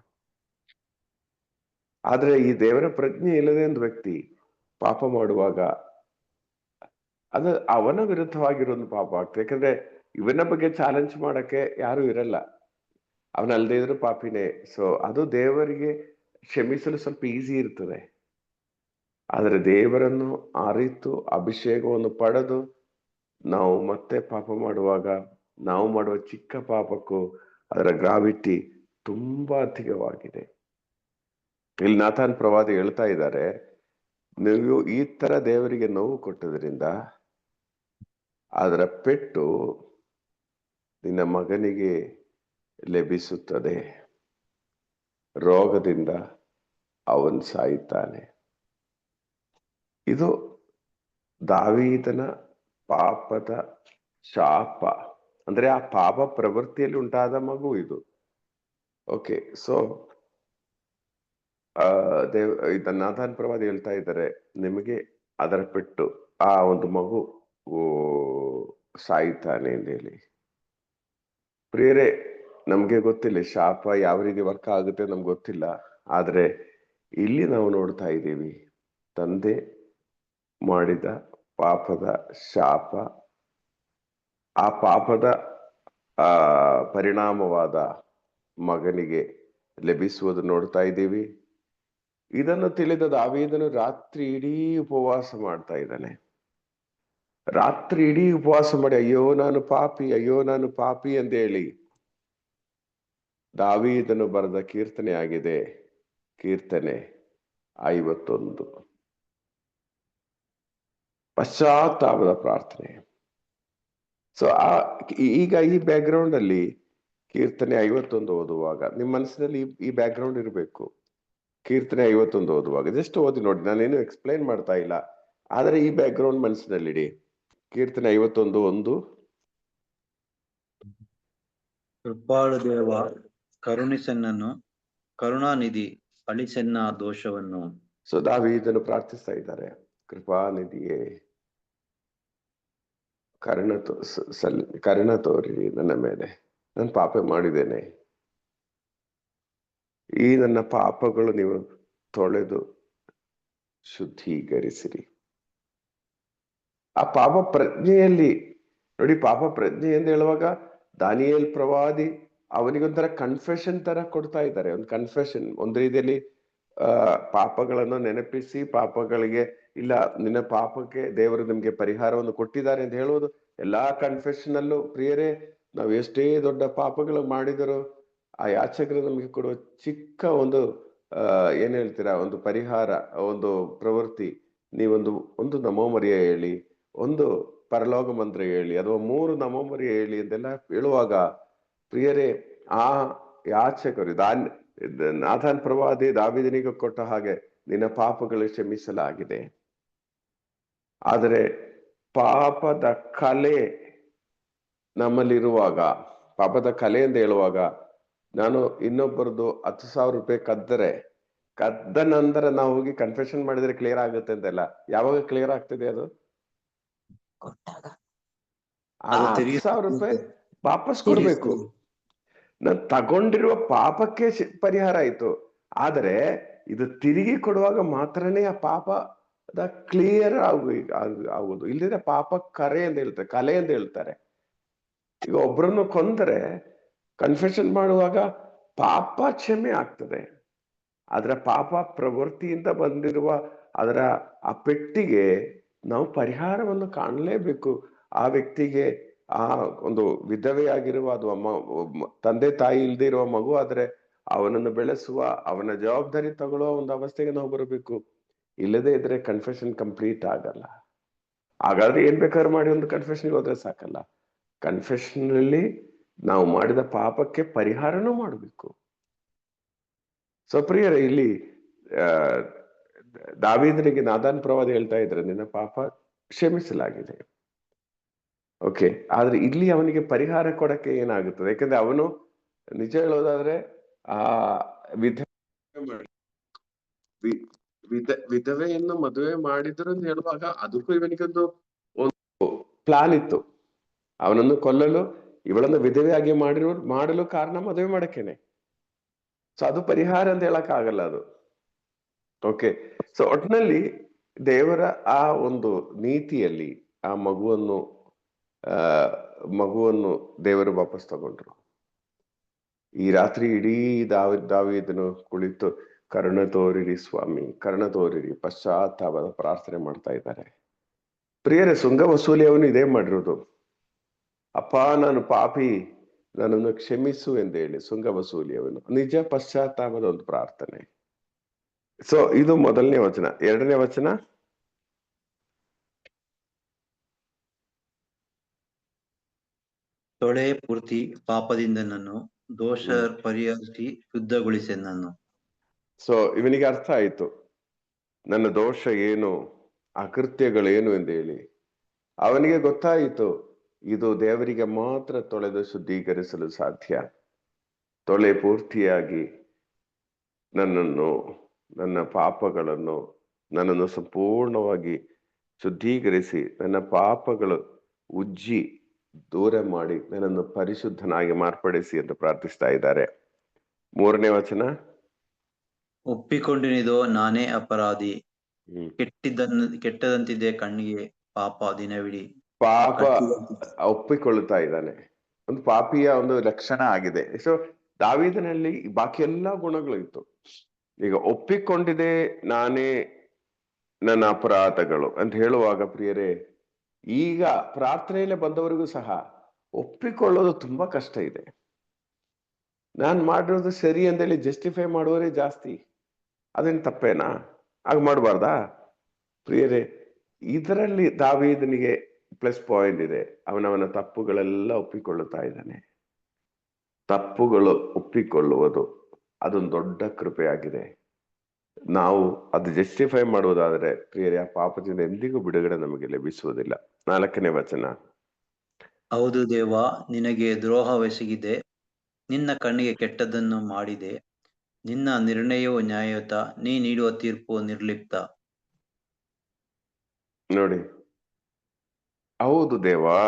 ಆದ್ರೆ ಈ ದೇವರ ಪ್ರಜ್ಞೆ ಇಲ್ಲದೆ ಒಂದು ವ್ಯಕ್ತಿ ಪಾಪ ಮಾಡುವಾಗ ಅದು ಅವನ ವಿರುದ್ಧವಾಗಿರೋ ಒಂದು ಪಾಪ ಆಗ್ತದೆ. ಯಾಕಂದ್ರೆ ಇವನ ಬಗ್ಗೆ ಚಾಲೆಂಜ್ ಮಾಡಕ್ಕೆ ಯಾರು ಇರಲ್ಲ, ಅವನಲ್ಲದೆ ಇದ್ರು ಪಾಪಿನೇ. ಸೊ ಅದು ದೇವರಿಗೆ ಕ್ಷಮಿಸಲು ಸ್ವಲ್ಪ ಈಸಿ ಇರ್ತದೆ. ಆದರೆ ದೇವರನ್ನು ಅರಿತು ಅಭಿಷೇಕವನ್ನು ಪಡೆದು ನಾವು ಮತ್ತೆ ಪಾಪ ಮಾಡುವಾಗ, ನಾವು ಮಾಡುವ ಚಿಕ್ಕ ಪಾಪಕ್ಕೂ ಅದರ ಗ್ರಾವಿಟಿ ತುಂಬಾ ಅಧಿಕವಾಗಿದೆ. ಇಲ್ಲಿ ನಾಥಾನ್ ಪ್ರವಾದಿ ಹೇಳ್ತಾ ಇದ್ದಾರೆ, ನೀವು ಈ ತರ ದೇವರಿಗೆ ನೋವು ಕೊಟ್ಟದ್ರಿಂದ ಅದರ ಪೆಟ್ಟು ನಿನ್ನ ಮಗನಿಗೆ ಲಭಿಸುತ್ತದೆ, ರೋಗದಿಂದ ಅವನು ಸಾಯುತ್ತಾನೆ. ಇದು ದಾವೀದನ ಪಾಪದ ಶಾಪ, ಅಂದ್ರೆ ಆ ಪಾಪ ಪ್ರವೃತ್ತಿಯಲ್ಲಿ ಉಂಟಾದ ಮಗು ಇದು. ಓಕೆ, ಸೊ ನಾಥಾನ್ ಪ್ರವಾದಿ ಹೇಳ್ತಾ ಇದ್ದಾರೆ, ನಿಮಗೆ ಅದರ ಪೆಟ್ಟು, ಆ ಒಂದು ಮಗು ಸಾಯುತ್ತಾನೆ ಅಂತ ಹೇಳಿ. ಪ್ರಿಯರೇ, ನಮ್ಗೆ ಗೊತ್ತಿಲ್ಲ ಶಾಪ ಯಾವ ರೀತಿ ವರ್ಕ್ ಆಗುತ್ತೆ, ನಮ್ಗೆ ಗೊತ್ತಿಲ್ಲ. ಆದ್ರೆ ಇಲ್ಲಿ ನಾವು ನೋಡ್ತಾ ಇದ್ದೀವಿ, ತಂದೆ ಮಾಡಿದ ಪಾಪದ ಶಾಪ, ಆ ಪಾಪದ ಪರಿಣಾಮವಾದ ಮಗನಿಗೆ ಲಭಿಸುವುದು ನೋಡ್ತಾ ಇದ್ದೀವಿ. ಇದನ್ನು ತಿಳಿದ ದಾವೀದನು ರಾತ್ರಿ ಇಡೀ ಉಪವಾಸ ಮಾಡ್ತಾ ಇದ್ದಾನೆ. ರಾತ್ರಿ ಇಡೀ ಉಪವಾಸ ಮಾಡಿ, ಅಯ್ಯೋ ನಾನು ಪಾಪಿ ಅಂತ ಹೇಳಿ ದಾವೀದನು ಬರೆದ ಕೀರ್ತನೆ ಆಗಿದೆ, ಕೀರ್ತನೆ 51, ಪಶ್ಚಾತ್ತಾಪದ ಪ್ರಾರ್ಥನೆ. ಸೊ ಈಗ ಈ ಬ್ಯಾಕ್ ಗ್ರೌಂಡ್ ಅಲ್ಲಿ ಕೀರ್ತನೆ 51 ಓದುವಾಗ ನಿಮ್ಮ ಮನಸ್ಸಿನಲ್ಲಿ ಈ ಬ್ಯಾಕ್ ಗ್ರೌಂಡ್ ಇರಬೇಕು. ಕೀರ್ತನೆ 51 ಓದುವಾಗ ಜಸ್ಟ್ ಓದಿ ನೋಡಿ, ನಾನೇನು ಎಕ್ಸ್ಪ್ಲೈನ್ ಮಾಡ್ತಾ ಇಲ್ಲ, ಆದರೆ ಈ ಬ್ಯಾಕ್ ಗ್ರೌಂಡ್ ಮನಸ್ಸಿನಲ್ಲಿಡಿ. ಕೀರ್ತನೆ 51:1, ಕೃಪಾಳು ದೇವ ಕರುಣಿಸೆನ್ನನು, ಕರುಣಾನಿಧಿ ಅಳಿಸೆನ್ನ ದೋಷವನ್ನು. ಸೊ ದಾವೀದನು ಪ್ರಾರ್ಥಿಸ್ತಾ ಇದ್ದಾರೆ, ಕೃಪಾನಿಧಿಯೇ ಕರುಣ ತೋರಿರಿ ನನ್ನ ಮೇಲೆ, ನಾನು ಪಾಪ ಮಾಡಿದ್ದೇನೆ, ಈ ನನ್ನ ಪಾಪಗಳು ನೀವು ತೊಳೆದು ಶುದ್ಧೀಕರಿಸಿರಿ. ಆ ಪಾಪ ಪ್ರಜ್ಞೆಯಲ್ಲಿ ನೋಡಿ, ಪಾಪ ಪ್ರಜ್ಞೆ ಎಂದು ಹೇಳುವಾಗ ದಾನಿಯೇಲ್ ಪ್ರವಾದಿ ಅವನಿಗೊಂಥರ ಕನ್ಫೆಷನ್ ತರ ಕೊಡ್ತಾ ಇದ್ದಾರೆ. ಒಂದು ಕನ್ಫೆಷನ್, ಒಂದು ರೀತಿಯಲ್ಲಿ ಪಾಪಗಳನ್ನು ನೆನಪಿಸಿ ಪಾಪಗಳಿಗೆ ಇಲ್ಲ ನಿನ್ನ ಪಾಪಕ್ಕೆ ದೇವರು ನಿಮ್ಗೆ ಪರಿಹಾರವನ್ನು ಕೊಟ್ಟಿದ್ದಾರೆ ಅಂತ ಹೇಳುವುದು ಎಲ್ಲಾ ಕನ್ಫೆಷನ್ ಅಲ್ಲೂ ಪ್ರಿಯರೇ, ನಾವು ಎಷ್ಟೇ ದೊಡ್ಡ ಪಾಪಗಳು ಮಾಡಿದರೂ ಆ ಯಾಚಕರು ನಮಗೆ ಕೊಡುವ ಚಿಕ್ಕ ಒಂದು ಏನ್ ಹೇಳ್ತೀರಾ, ಒಂದು ಪರಿಹಾರ, ಒಂದು ಪ್ರವೃತ್ತಿ, ಒಂದು ನಮೋ ಮರಿಯ ಹೇಳಿ, ಒಂದು ಪರಲೋಕ ಮಂತ್ರ ಹೇಳಿ, ಅಥವಾ 3 ನಮೋ ಮರಿಯ ಹೇಳಿ ಅಂತೆಲ್ಲ ಹೇಳುವಾಗ ಪ್ರಿಯರೇ, ಆ ಯಾಚಕರು ನಾಥಾನ್ ಪ್ರವಾದಿ ದಾವೀದನಿಗೆ ಕೊಟ್ಟ ಹಾಗೆ ನಿನ್ನ ಪಾಪಗಳು ಕ್ಷಮಿಸಲಾಗಿದೆ. ಆದರೆ ಪಾಪದ ಕಲೆ ನಮ್ಮಲ್ಲಿರುವಾಗ, ಪಾಪದ ಕಲೆ ಅಂತ ಹೇಳುವಾಗ, ನಾನು ಇನ್ನೊಬ್ಬರದು 10,000 ರೂಪಾಯಿ ಕದ್ದ ನಂತರ ನಾವು ಹೋಗಿ ಕನ್ಫೆಷನ್ ಮಾಡಿದ್ರೆ ಕ್ಲಿಯರ್ ಆಗುತ್ತೆ ಅಂತೆಲ್ಲ. ಯಾವಾಗ ಕ್ಲಿಯರ್ ಆಗ್ತದೆ ಅದು? ಕೊಟ್ಟಾಗ ಆ 10,000 ರೂಪಾಯಿ ವಾಪಸ್ ಕೊಡ್ಬೇಕು. ನಾನು ತಗೊಂಡಿರುವ ಪಾಪಕ್ಕೆ ಪರಿಹಾರ ಆಯ್ತು. ಆದರೆ ಇದು ತಿರುಗಿ ಕೊಡುವಾಗ ಮಾತ್ರನೇ ಆ ಪಾಪದ ಕ್ಲಿಯರ್ ಆಗುವುದು. ಇಲ್ಲದಿದ್ರೆ ಪಾಪ ಕಲೆ ಅಂತ ಹೇಳ್ತಾರೆ. ಈಗ ಒಬ್ಬರನ್ನು ಕೊಂದರೆ ಕನ್ಫೆಷನ್ ಮಾಡುವಾಗ ಪಾಪ ಕ್ಷಮೆ ಆಗ್ತದೆ. ಅದರ ಪಾಪ ಪ್ರವೃತ್ತಿಯಿಂದ ಬಂದಿರುವ ಅದರ ಆ ಪೆಟ್ಟಿಗೆ ನಾವು ಪರಿಹಾರವನ್ನು ಕಾಣಲೇಬೇಕು. ಆ ವ್ಯಕ್ತಿಗೆ ಆ ಒಂದು ವಿಧವೆಯಾಗಿರುವ ಅಥವಾ ತಂದೆ ತಾಯಿ ಇಲ್ಲದೆ ಇರುವ ಮಗು ಆದ್ರೆ ಅವನನ್ನು ಬೆಳೆಸುವ, ಅವನ ಜವಾಬ್ದಾರಿ ತಗೊಳ್ಳುವ ಒಂದು ಅವಸ್ಥೆಗೆ ನಾವು ಬರಬೇಕು. ಇಲ್ಲದೆ ಇದ್ರೆ ಕನ್ಫೆಷನ್ ಕಂಪ್ಲೀಟ್ ಆಗಲ್ಲ. ಹಾಗಾದ್ರೆ ಏನ್ ಬೇಕಾದ್ರೂ ಮಾಡಿ ಒಂದು ಕನ್ಫೆಷನ್ಗೆ ಹೋದ್ರೆ ಸಾಕಲ್ಲ. ಕನ್ಫೆಷನ್ ಅಲ್ಲಿ ನಾವು ಮಾಡಿದ ಪಾಪಕ್ಕೆ ಪರಿಹಾರನೂ ಮಾಡಬೇಕು. ಸೊ ಪ್ರಿಯರೇ, ಇಲ್ಲಿ ದಾವೀದನಿಗೆ ನಾಥಾನ್ ಪ್ರವಾದಿ ಹೇಳ್ತಾ ಇದ್ರೆ ನಿನ್ನ ಪಾಪ ಕ್ಷಮಿಸಲಾಗಿದೆ. ಓಕೆ, ಆದ್ರೆ ಇಲ್ಲಿ ಅವನಿಗೆ ಪರಿಹಾರ ಕೊಡಕ್ಕೆ ಏನಾಗುತ್ತದೆ? ಯಾಕಂದ್ರೆ ಅವನು ನಿಜ ಹೇಳೋದಾದ್ರೆ ಆ ವಿಧವೆಯನ್ನು ಮದುವೆ ಮಾಡಿದ್ರು ಅಂತ ಹೇಳುವಾಗ ಅದಕ್ಕೂ ಇವನಿಗೊಂದು ಒಂದು ಪ್ಲಾನ್ ಇತ್ತು. ಅವನನ್ನು ಕೊಲ್ಲಲು, ಇವಳನ್ನು ವಿಧವೆಯಾಗಿ ಮಾಡಲು ಕಾರಣ ಮದುವೆ ಮಾಡಕ್ಕೇನೆ. ಸೊ ಅದು ಪರಿಹಾರ ಅಂತ ಹೇಳಕ್ ಆಗಲ್ಲ ಅದು. ಓಕೆ, ಸೊ ಒಟ್ಟಿನಲ್ಲಿ ದೇವರ ಆ ಒಂದು ನೀತಿಯಲ್ಲಿ ಆ ಮಗುವನ್ನು ದೇವರು ವಾಪಸ್ ತಗೊಂಡ್ರು. ಈ ರಾತ್ರಿ ಇಡೀ ದಾವೀದನು ಕುಳಿತು ಕರುಣ ತೋರಿರಿ ಸ್ವಾಮಿ, ಕರುಣ ತೋರಿರಿ, ಪಶ್ಚಾತ್ತಾಪದ ಪ್ರಾರ್ಥನೆ ಮಾಡ್ತಾ ಇದ್ದಾರೆ. ಪ್ರಿಯರೇ, ಸುಂಗ ವಸೂಲಿ ಅವನು ಇದೇ ಮಾಡಿರೋದು. ಅಪ್ಪ ನಾನು ಪಾಪಿ, ನನ್ನನ್ನು ಕ್ಷಮಿಸು ಎಂದೇಳಿ ಸುಂಗ ವಸೂಲಿ ಅವನು ನಿಜ ಪಶ್ಚಾತ್ತಾಪದ ಒಂದು ಪ್ರಾರ್ಥನೆ. ಸೊ ಇದು ಮೊದಲನೇ ವಚನ. ಎರಡನೇ ವಚನ, ತೊಳೆ ಪೂರ್ತಿ ಪಾಪದಿಂದ ನಾನು ದೋಷ ಪರಿಹರಿಸಿ ಶುದ್ಧಗೊಳಿಸೆನನ್ನು. ಸೊ ಇವನಿಗೆ ಅರ್ಥ ಆಯ್ತು ನನ್ನ ದೋಷ ಏನು, ಅಕೃತ್ಯಗಳೇನು ಎಂದೇಳಿ. ಅವನಿಗೆ ಗೊತ್ತಾಯಿತು ಇದು ದೇವರಿಗೆ ಮಾತ್ರ ತೊಳೆದು ಶುದ್ಧೀಕರಿಸಲು ಸಾಧ್ಯ. ತೊಳೆ ಪೂರ್ತಿಯಾಗಿ ನನ್ನ ಪಾಪಗಳನ್ನು, ನನ್ನನ್ನು ಸಂಪೂರ್ಣವಾಗಿ ಶುದ್ಧೀಕರಿಸಿ, ನನ್ನ ಪಾಪಗಳು ಉಜ್ಜಿ ದೂರ ಮಾಡಿ ನನ್ನನ್ನು ಪರಿಶುದ್ಧನಾಗಿ ಮಾರ್ಪಡಿಸಿ ಎಂದು ಪ್ರಾರ್ಥಿಸ್ತಾ ಇದ್ದಾರೆ. ಮೂರನೇ ವಚನ, ಒಪ್ಪಿಕೊಂಡಿನಿದೋ ನಾನೇ ಅಪರಾಧಿ, ಕೆಟ್ಟದಂತಿದೆ ಕಣ್ಣಿಗೆ ಪಾಪ ದಿನವಿಡೀ. ಪಾಪ ಒಪ್ಪಿಕೊಳ್ಳುತ್ತಾ ಇದ್ದಾನೆ. ಒಂದು ಪಾಪಿಯ ಒಂದು ಲಕ್ಷಣ ಆಗಿದೆ. ಸೊ ದಾವೀದನಲ್ಲಿ ಬಾಕಿ ಎಲ್ಲಾ ಗುಣಗಳು ಇತ್ತು. ಈಗ ಒಪ್ಪಿಕೊಂಡಿದೆ ನಾನೇ ನನ್ನ ಅಪರಾಧಗಳು ಅಂತ ಹೇಳುವಾಗ ಪ್ರಿಯರೇ, ಈಗ ಪ್ರಾರ್ಥನೆಯಲ್ಲೇ ಬಂದವರಿಗೂ ಸಹ ಒಪ್ಪಿಕೊಳ್ಳೋದು ತುಂಬಾ ಕಷ್ಟ ಇದೆ. ನಾನ್ ಮಾಡಿರೋದು ಸರಿ ಅಂತೇಳಿ ಜಸ್ಟಿಫೈ ಮಾಡುವವರೇ ಜಾಸ್ತಿ. ಅದೇನು ತಪ್ಪೇನಾ? ಆಗ ಮಾಡಬಾರ್ದಾ? ಪ್ರಿಯರೇ, ಇದರಲ್ಲಿ ದಾವೀದನಿಗೆ ಪ್ಲಸ್ ಪಾಯಿಂಟ್ ಇದೆ. ಅವನವನ ತಪ್ಪುಗಳೆಲ್ಲ ಒಪ್ಪಿಕೊಳ್ಳುತ್ತಾ ಇದ್ದಾನೆ. ತಪ್ಪುಗಳು ಒಪ್ಪಿಕೊಳ್ಳುವುದು ಅದೊಂದು ದೊಡ್ಡ ಕೃಪೆಯಾಗಿದೆ. ನಾವು ಅದು ಜಸ್ಟಿಫೈ ಮಾಡುವುದಾದ್ರೆ ಪ್ರಿಯರೇ, ಆ ಪಾಪದಿಂದ ಎಂದಿಗೂ ಬಿಡುಗಡೆ ನಮಗೆ ಲಭಿಸುವುದಿಲ್ಲ. 4ನೇ ವಚನ, ಹೌದು ದೇವಾ, ನಿನಗೆ ದ್ರೋಹವೆಸಗಿದೆ, ನಿನ್ನ ಕಣ್ಣಿಗೆ ಕೆಟ್ಟದ್ದನ್ನು ಮಾಡಿದೆ, ನಿನ್ನ ನಿರ್ಣಯವು ನ್ಯಾಯಯುತ, ನೀ ನೀಡುವ ತೀರ್ಪು ನಿರ್ಲಿಪ್ತ. ನೋಡಿ, ಹೌದು ದೇವಾ,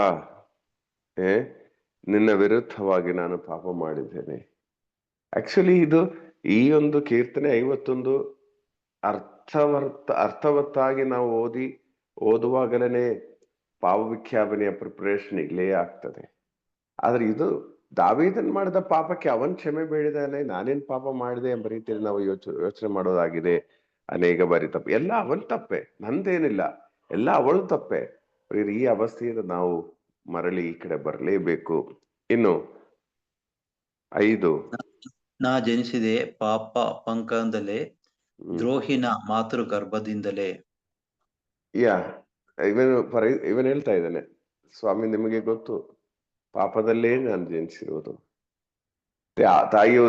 ನಿನ್ನ ವಿರುದ್ಧವಾಗಿ ನಾನು ಪಾಪ ಮಾಡಿದ್ದೇನೆ. ಆಕ್ಚುಲಿ ಇದು ಈ ಒಂದು ಕೀರ್ತನೆ 51 ಅರ್ಥವತ್ತಾಗಿ ನಾವು ಓದುವಾಗಲೇ ಪಾಪವಿಜ್ಞಾಪನೆಯ ಪ್ರಿಪರೇಷನ್ ಇಲ್ಲೇ ಆಗ್ತದೆ. ಆದ್ರೆ ಇದು ದಾವೀದನ್ ಮಾಡಿದ ಪಾಪಕ್ಕೆ ಅವನ್ ಕ್ಷಮೆ ಬೇಡಿದಾನೆ, ನಾನೇನ್ ಪಾಪ ಮಾಡಿದೆ ಎಂಬ ರೀತಿಯಲ್ಲಿ ನಾವು ಯೋಚನೆ ಮಾಡೋದಾಗಿದೆ. ಅನೇಕ ಬಾರಿ ತಪ್ಪು. ಎಲ್ಲ ಅವಳ ತಪ್ಪೆ, ನಂದೇನಿಲ್ಲ, ಎಲ್ಲ ಅವಳು ತಪ್ಪೆ. ಈ ಅವಸ್ಥೆಯಿಂದ ನಾವು ಮರಳಿ ಈ ಕಡೆ ಬರಲೇಬೇಕು. ಇನ್ನು 5. ನಾ ಜನಿಸಿದೆ ಪಾಪ ಪಂಕದಲ್ಲೇ, ದ್ರೋಹಿನ ಮಾತೃ ಗರ್ಭದಿಂದಲೇ. ಯಾ ಇವನ್ ಹೇಳ್ತಾ ಇದ್ದಾನೆ, ಸ್ವಾಮಿ ನಿಮಗೆ ಗೊತ್ತು, ಪಾಪದಲ್ಲೇ ನಾನು ಜನಿಸಿರುವುದು. ತಾಯಿಯ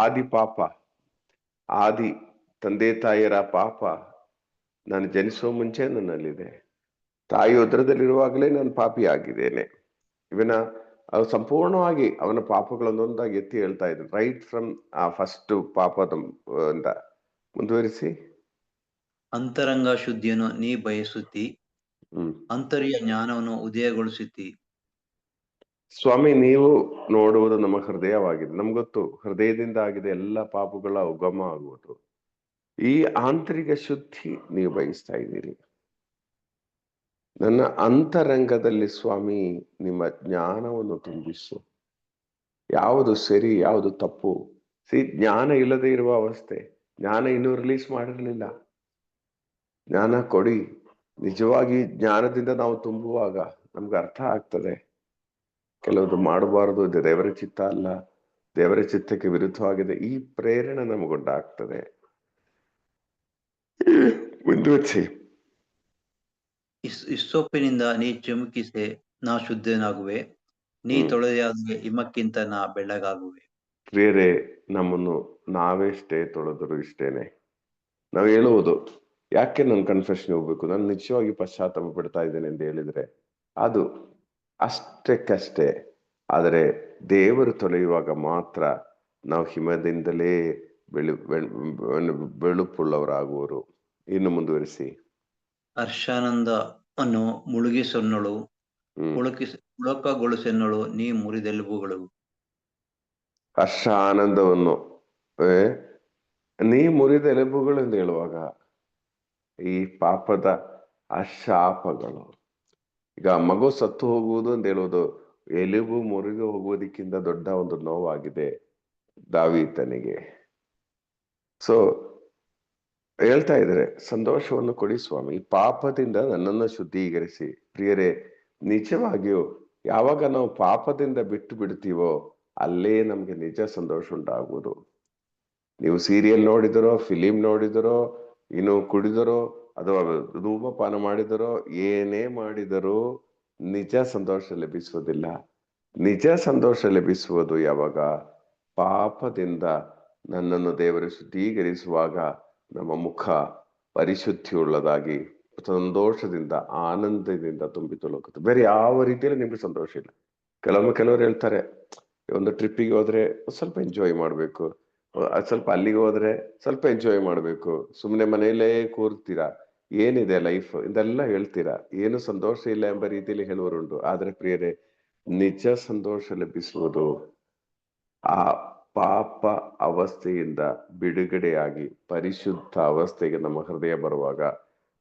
ಆದಿ ಪಾಪ, ಆದಿ ತಂದೆ ತಾಯಿಯರ ಪಾಪ ನಾನು ಜನಿಸುವ ಮುಂಚೆ ನನ್ನಲ್ಲಿದೆ. ತಾಯಿ ಉದರದಲ್ಲಿರುವಾಗಲೇ ನಾನು ಪಾಪಿ ಆಗಿದ್ದೇನೆ. ಇವನ ಸಂಪೂರ್ಣವಾಗಿ ಅವನ ಪಾಪಗಳನ್ನೊಂದಾಗಿ ಎತ್ತಿ ಹೇಳ್ತಾ ಇದ್ದಾನೆ, ರೈಟ್ ಫ್ರಮ್ ಆ ಫಸ್ಟ್ ಪಾಪದ ಅಂತ. ಮುಂದುವರಿಸಿ. ಅಂತರಂಗ ಶುದ್ಧಿಯನ್ನು ನೀ ಬಯಸುತ್ತಿ, ಅಂತರ್ಯ ಜ್ಞಾನವನ್ನು ಉದಯಗೊಳಿಸುತ್ತಿ. ಸ್ವಾಮಿ, ನೀವು ನೋಡುವುದು ನಮ್ಮ ಹೃದಯವಾಗಿದೆ. ನಮ್ಗೊತ್ತು ಹೃದಯದಿಂದ ಆಗಿದೆ ಎಲ್ಲ ಪಾಪಗಳ ಉಗಮ ಆಗುವುದು. ಈ ಆಂತರಿಕ ಶುದ್ಧಿ ನೀವು ಬಯಸ್ತಾ ಇದ್ದೀರಿ. ನನ್ನ ಅಂತರಂಗದಲ್ಲಿ ಸ್ವಾಮಿ ನಿಮ್ಮ ಜ್ಞಾನವನ್ನು ತುಂಬಿಸು. ಯಾವುದು ಸರಿ, ಯಾವುದು ತಪ್ಪು. ಜ್ಞಾನ ಇಲ್ಲದೆ ಇರುವ ಅವಸ್ಥೆ, ಜ್ಞಾನ ಇನ್ನೂ ರಿಲೀಸ್ ಮಾಡಿರಲಿಲ್ಲ. ಜ್ಞಾನ ಕೊಡಿ. ನಿಜವಾಗಿ ಜ್ಞಾನದಿಂದ ನಾವು ತುಂಬುವಾಗ ನಮ್ಗೆ ಅರ್ಥ ಆಗ್ತದೆ, ಕೆಲವುದು ಮಾಡಬಾರದು, ಇದು ದೇವರ ಚಿತ್ತ ಅಲ್ಲ, ದೇವರ ಚಿತ್ತಕ್ಕೆ ವಿರುದ್ಧವಾಗಿದೆ. ಈ ಪ್ರೇರಣೆ ನಮಗುಂಟಾಗ್ತದೆ. ಮುಂದುವರಿಸಿ. ಇಸ್ಸೋಪಿನಿಂದ ನೀ ಚಿಮುಕಿಸೆ, ನಾ ಶುದ್ಧನಾಗುವೆ, ನೀ ತೊಳೆಯಾದರೆ ಹಿಮಕ್ಕಿಂತ ನಾ ಬೆಳ್ಳಗಾಗುವೆ. ಪ್ರಿಯರೇ, ನಮ್ಮನ್ನು ನಾವೆಷ್ಟೇ ತೊಳೆದರೂ ಇಷ್ಟೇನೆ. ನಾವು ಹೇಳುವುದು, ಯಾಕೆ ನಾನು ಕನ್ಫೆಷನ್ ಹೋಗ್ಬೇಕು, ನಾನು ನಿಜವಾಗಿ ಪಶ್ಚಾತ್ತಾಪ ಪಡ್ತಾ ಇದ್ದೇನೆ ಅಂತ ಹೇಳಿದ್ರೆ ಅದು ಅಷ್ಟಕ್ಕಷ್ಟೇ. ಆದರೆ ದೇವರು ತೊಳೆಯುವಾಗ ಮಾತ್ರ ನಾವು ಹಿಮದಿಂದಲೇ ಬೆಳುಪುಳ್ಳವರಾಗುವರು. ಇನ್ನು ಮುಂದುವರಿಸಿ. ಹರ್ಷಾನಂದವನ್ನು ಮುಳುಗಿಸೊನ್ನಳು, ಪುಳಕಗೊಳಿಸೆನ್ನಳು ನೀ ಮುರಿದೆಲುಬುಗಳು. ಹರ್ಷ ಆನಂದವನ್ನು ನೀ ಮುರಿದ ಎಲುಬುಗಳು ಎಂದು ಹೇಳುವಾಗ ಈ ಪಾಪದ ಆ ಶಾಪಗಳು, ಈಗ ಮಗು ಸತ್ತು ಹೋಗುವುದು ಅಂತ ಹೇಳುವುದು ಎಲುಬು ಮುರಿದು ಹೋಗುವುದಕ್ಕಿಂತ ದೊಡ್ಡ ಒಂದು ನೋವಾಗಿದೆ ದಾವೀದನಿಗೆ. ಸೊ ಹೇಳ್ತಾ ಇದ್ದಾರೆ, ಸಂತೋಷವನ್ನು ಕೊಡಿ ಸ್ವಾಮಿ, ಪಾಪದಿಂದ ನನ್ನನ್ನು ಶುದ್ಧೀಕರಿಸಿ. ಪ್ರಿಯರೇ, ನಿಜವಾಗಿಯೂ ಯಾವಾಗ ನಾವು ಪಾಪದಿಂದ ಬಿಟ್ಟು ಬಿಡ್ತೀವೋ ಅಲ್ಲೇ ನಮ್ಗೆ ನಿಜ ಸಂತೋಷ ಉಂಟಾಗುವುದು. ನೀವು ಸೀರಿಯಲ್ ನೋಡಿದರೋ, ಫಿಲಿಂ ನೋಡಿದರೋ, ಇನ್ನು ಕುಡಿದರೋ ಅಥವಾ ಧೂಮಪಾನ ಮಾಡಿದರೋ, ಏನೇ ಮಾಡಿದರೂ ನಿಜ ಸಂತೋಷ ಲಭಿಸುವುದಿಲ್ಲ. ನಿಜ ಸಂತೋಷ ಲಭಿಸುವುದು ಯಾವಾಗ ಪಾಪದಿಂದ ನನ್ನನ್ನು ದೇವರು ಶುದ್ಧೀಕರಿಸುವಾಗ ನಮ್ಮ ಮುಖ ಪರಿಶುದ್ಧಿಯುಳ್ಳದಾಗಿ ಸಂತೋಷದಿಂದ ಆನಂದದಿಂದ ತುಂಬಿ ತುಳುಕುತ್ತೆ. ಬೇರೆ ಯಾವ ರೀತಿಯಲ್ಲಿ ನಿಮ್ಗೆ ಸಂತೋಷ ಇಲ್ಲ. ಕೆಲವರು ಹೇಳ್ತಾರೆ, ಒಂದು ಟ್ರಿಪ್ಪಿಗೆ ಹೋದ್ರೆ ಸ್ವಲ್ಪ ಎಂಜಾಯ್ ಮಾಡ್ಬೇಕು, ಸ್ವಲ್ಪ ಅಲ್ಲಿಗೆ ಹೋದ್ರೆ ಸ್ವಲ್ಪ ಎಂಜಾಯ್ ಮಾಡ್ಬೇಕು, ಸುಮ್ಮನೆ ಮನೆಯಲ್ಲೇ ಕೂರ್ತೀರಾ, ಏನಿದೆ ಲೈಫ್ ಇದೆಲ್ಲ ಹೇಳ್ತೀರಾ, ಏನು ಸಂತೋಷ ಇಲ್ಲ ಎಂಬ ರೀತಿಯಲ್ಲಿ ಹೇಳುವರುಂಟು. ಆದ್ರೆ ಪ್ರಿಯರೇ, ನಿಜ ಸಂತೋಷ ಲಭಿಸುವುದು ಆ ಪಾಪ ಅವಸ್ಥೆಯಿಂದ ಬಿಡುಗಡೆಯಾಗಿ ಪರಿಶುದ್ಧ ಅವಸ್ಥೆಗೆ ನಮ್ಮ ಹೃದಯ ಬರುವಾಗ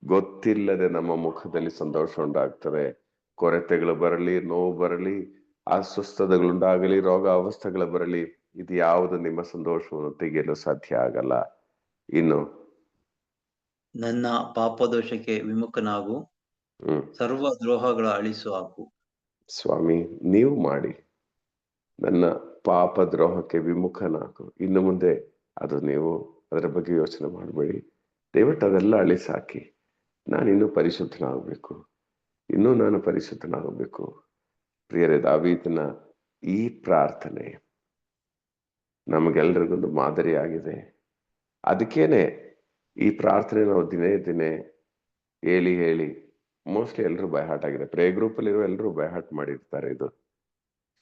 ಗೊತ್ತಿಲ್ಲದೆ ನಮ್ಮ ಮುಖದಲ್ಲಿ ಸಂತೋಷ ಉಂಟಾಗ್ತದೆ. ಕೊರತೆಗಳು ಬರಲಿ, ನೋವು ಬರಲಿ, ಅಸ್ವಸ್ಥತೆಗಳುಂಟಾಗಲಿ, ರೋಗ ಅವಸ್ಥೆಗಳು ಬರಲಿ, ಇದು ಯಾವುದು ನಿಮ್ಮ ಸಂತೋಷವನ್ನು ತೆಗೆಯಲು ಸಾಧ್ಯ ಆಗಲ್ಲ. ಇನ್ನು ನನ್ನ ಪಾಪದೋಷಕ್ಕೆ ವಿಮುಖನಾಗು, ಸರ್ವ ದ್ರೋಹಗಳ ಅಳಿಸು ಹಾಕು. ಸ್ವಾಮಿ, ನೀವು ಮಾಡಿ, ನನ್ನ ಪಾಪ ದ್ರೋಹಕ್ಕೆ ವಿಮುಖನಾಗು. ಇನ್ನು ಮುಂದೆ ಅದು ನೀವು ಅದರ ಬಗ್ಗೆ ಯೋಚನೆ ಮಾಡಬೇಡಿ. ದಯವಿಟ್ಟು ಅದೆಲ್ಲ ಅಳಿಸಾಕಿ, ನಾನಿನ್ನೂ ಪರಿಶುದ್ಧನಾಗಬೇಕು, ಇನ್ನೂ ನಾನು ಪರಿಶುದ್ಧನಾಗಬೇಕು. ಪ್ರಿಯರೇ, ದಾವೀದನ ಈ ಪ್ರಾರ್ಥನೆ ನಮಗೆಲ್ಲರಿಗೊಂದು ಮಾದರಿ ಆಗಿದೆ. ಅದಕ್ಕೇನೆ ಈ ಪ್ರಾರ್ಥನೆ ನಾವು ದಿನೇ ದಿನೇ ಹೇಳಿ ಮೋಸ್ಟ್ಲಿ ಎಲ್ಲರೂ ಬೈ ಹಾರ್ಟ್ ಆಗಿದೆ. ಪ್ರೇ ಗ್ರೂಪ್ ಅಲ್ಲಿರೋ ಎಲ್ಲರೂ ಬೈ ಹಾರ್ಟ್ ಮಾಡಿರ್ತಾರೆ ಇದು.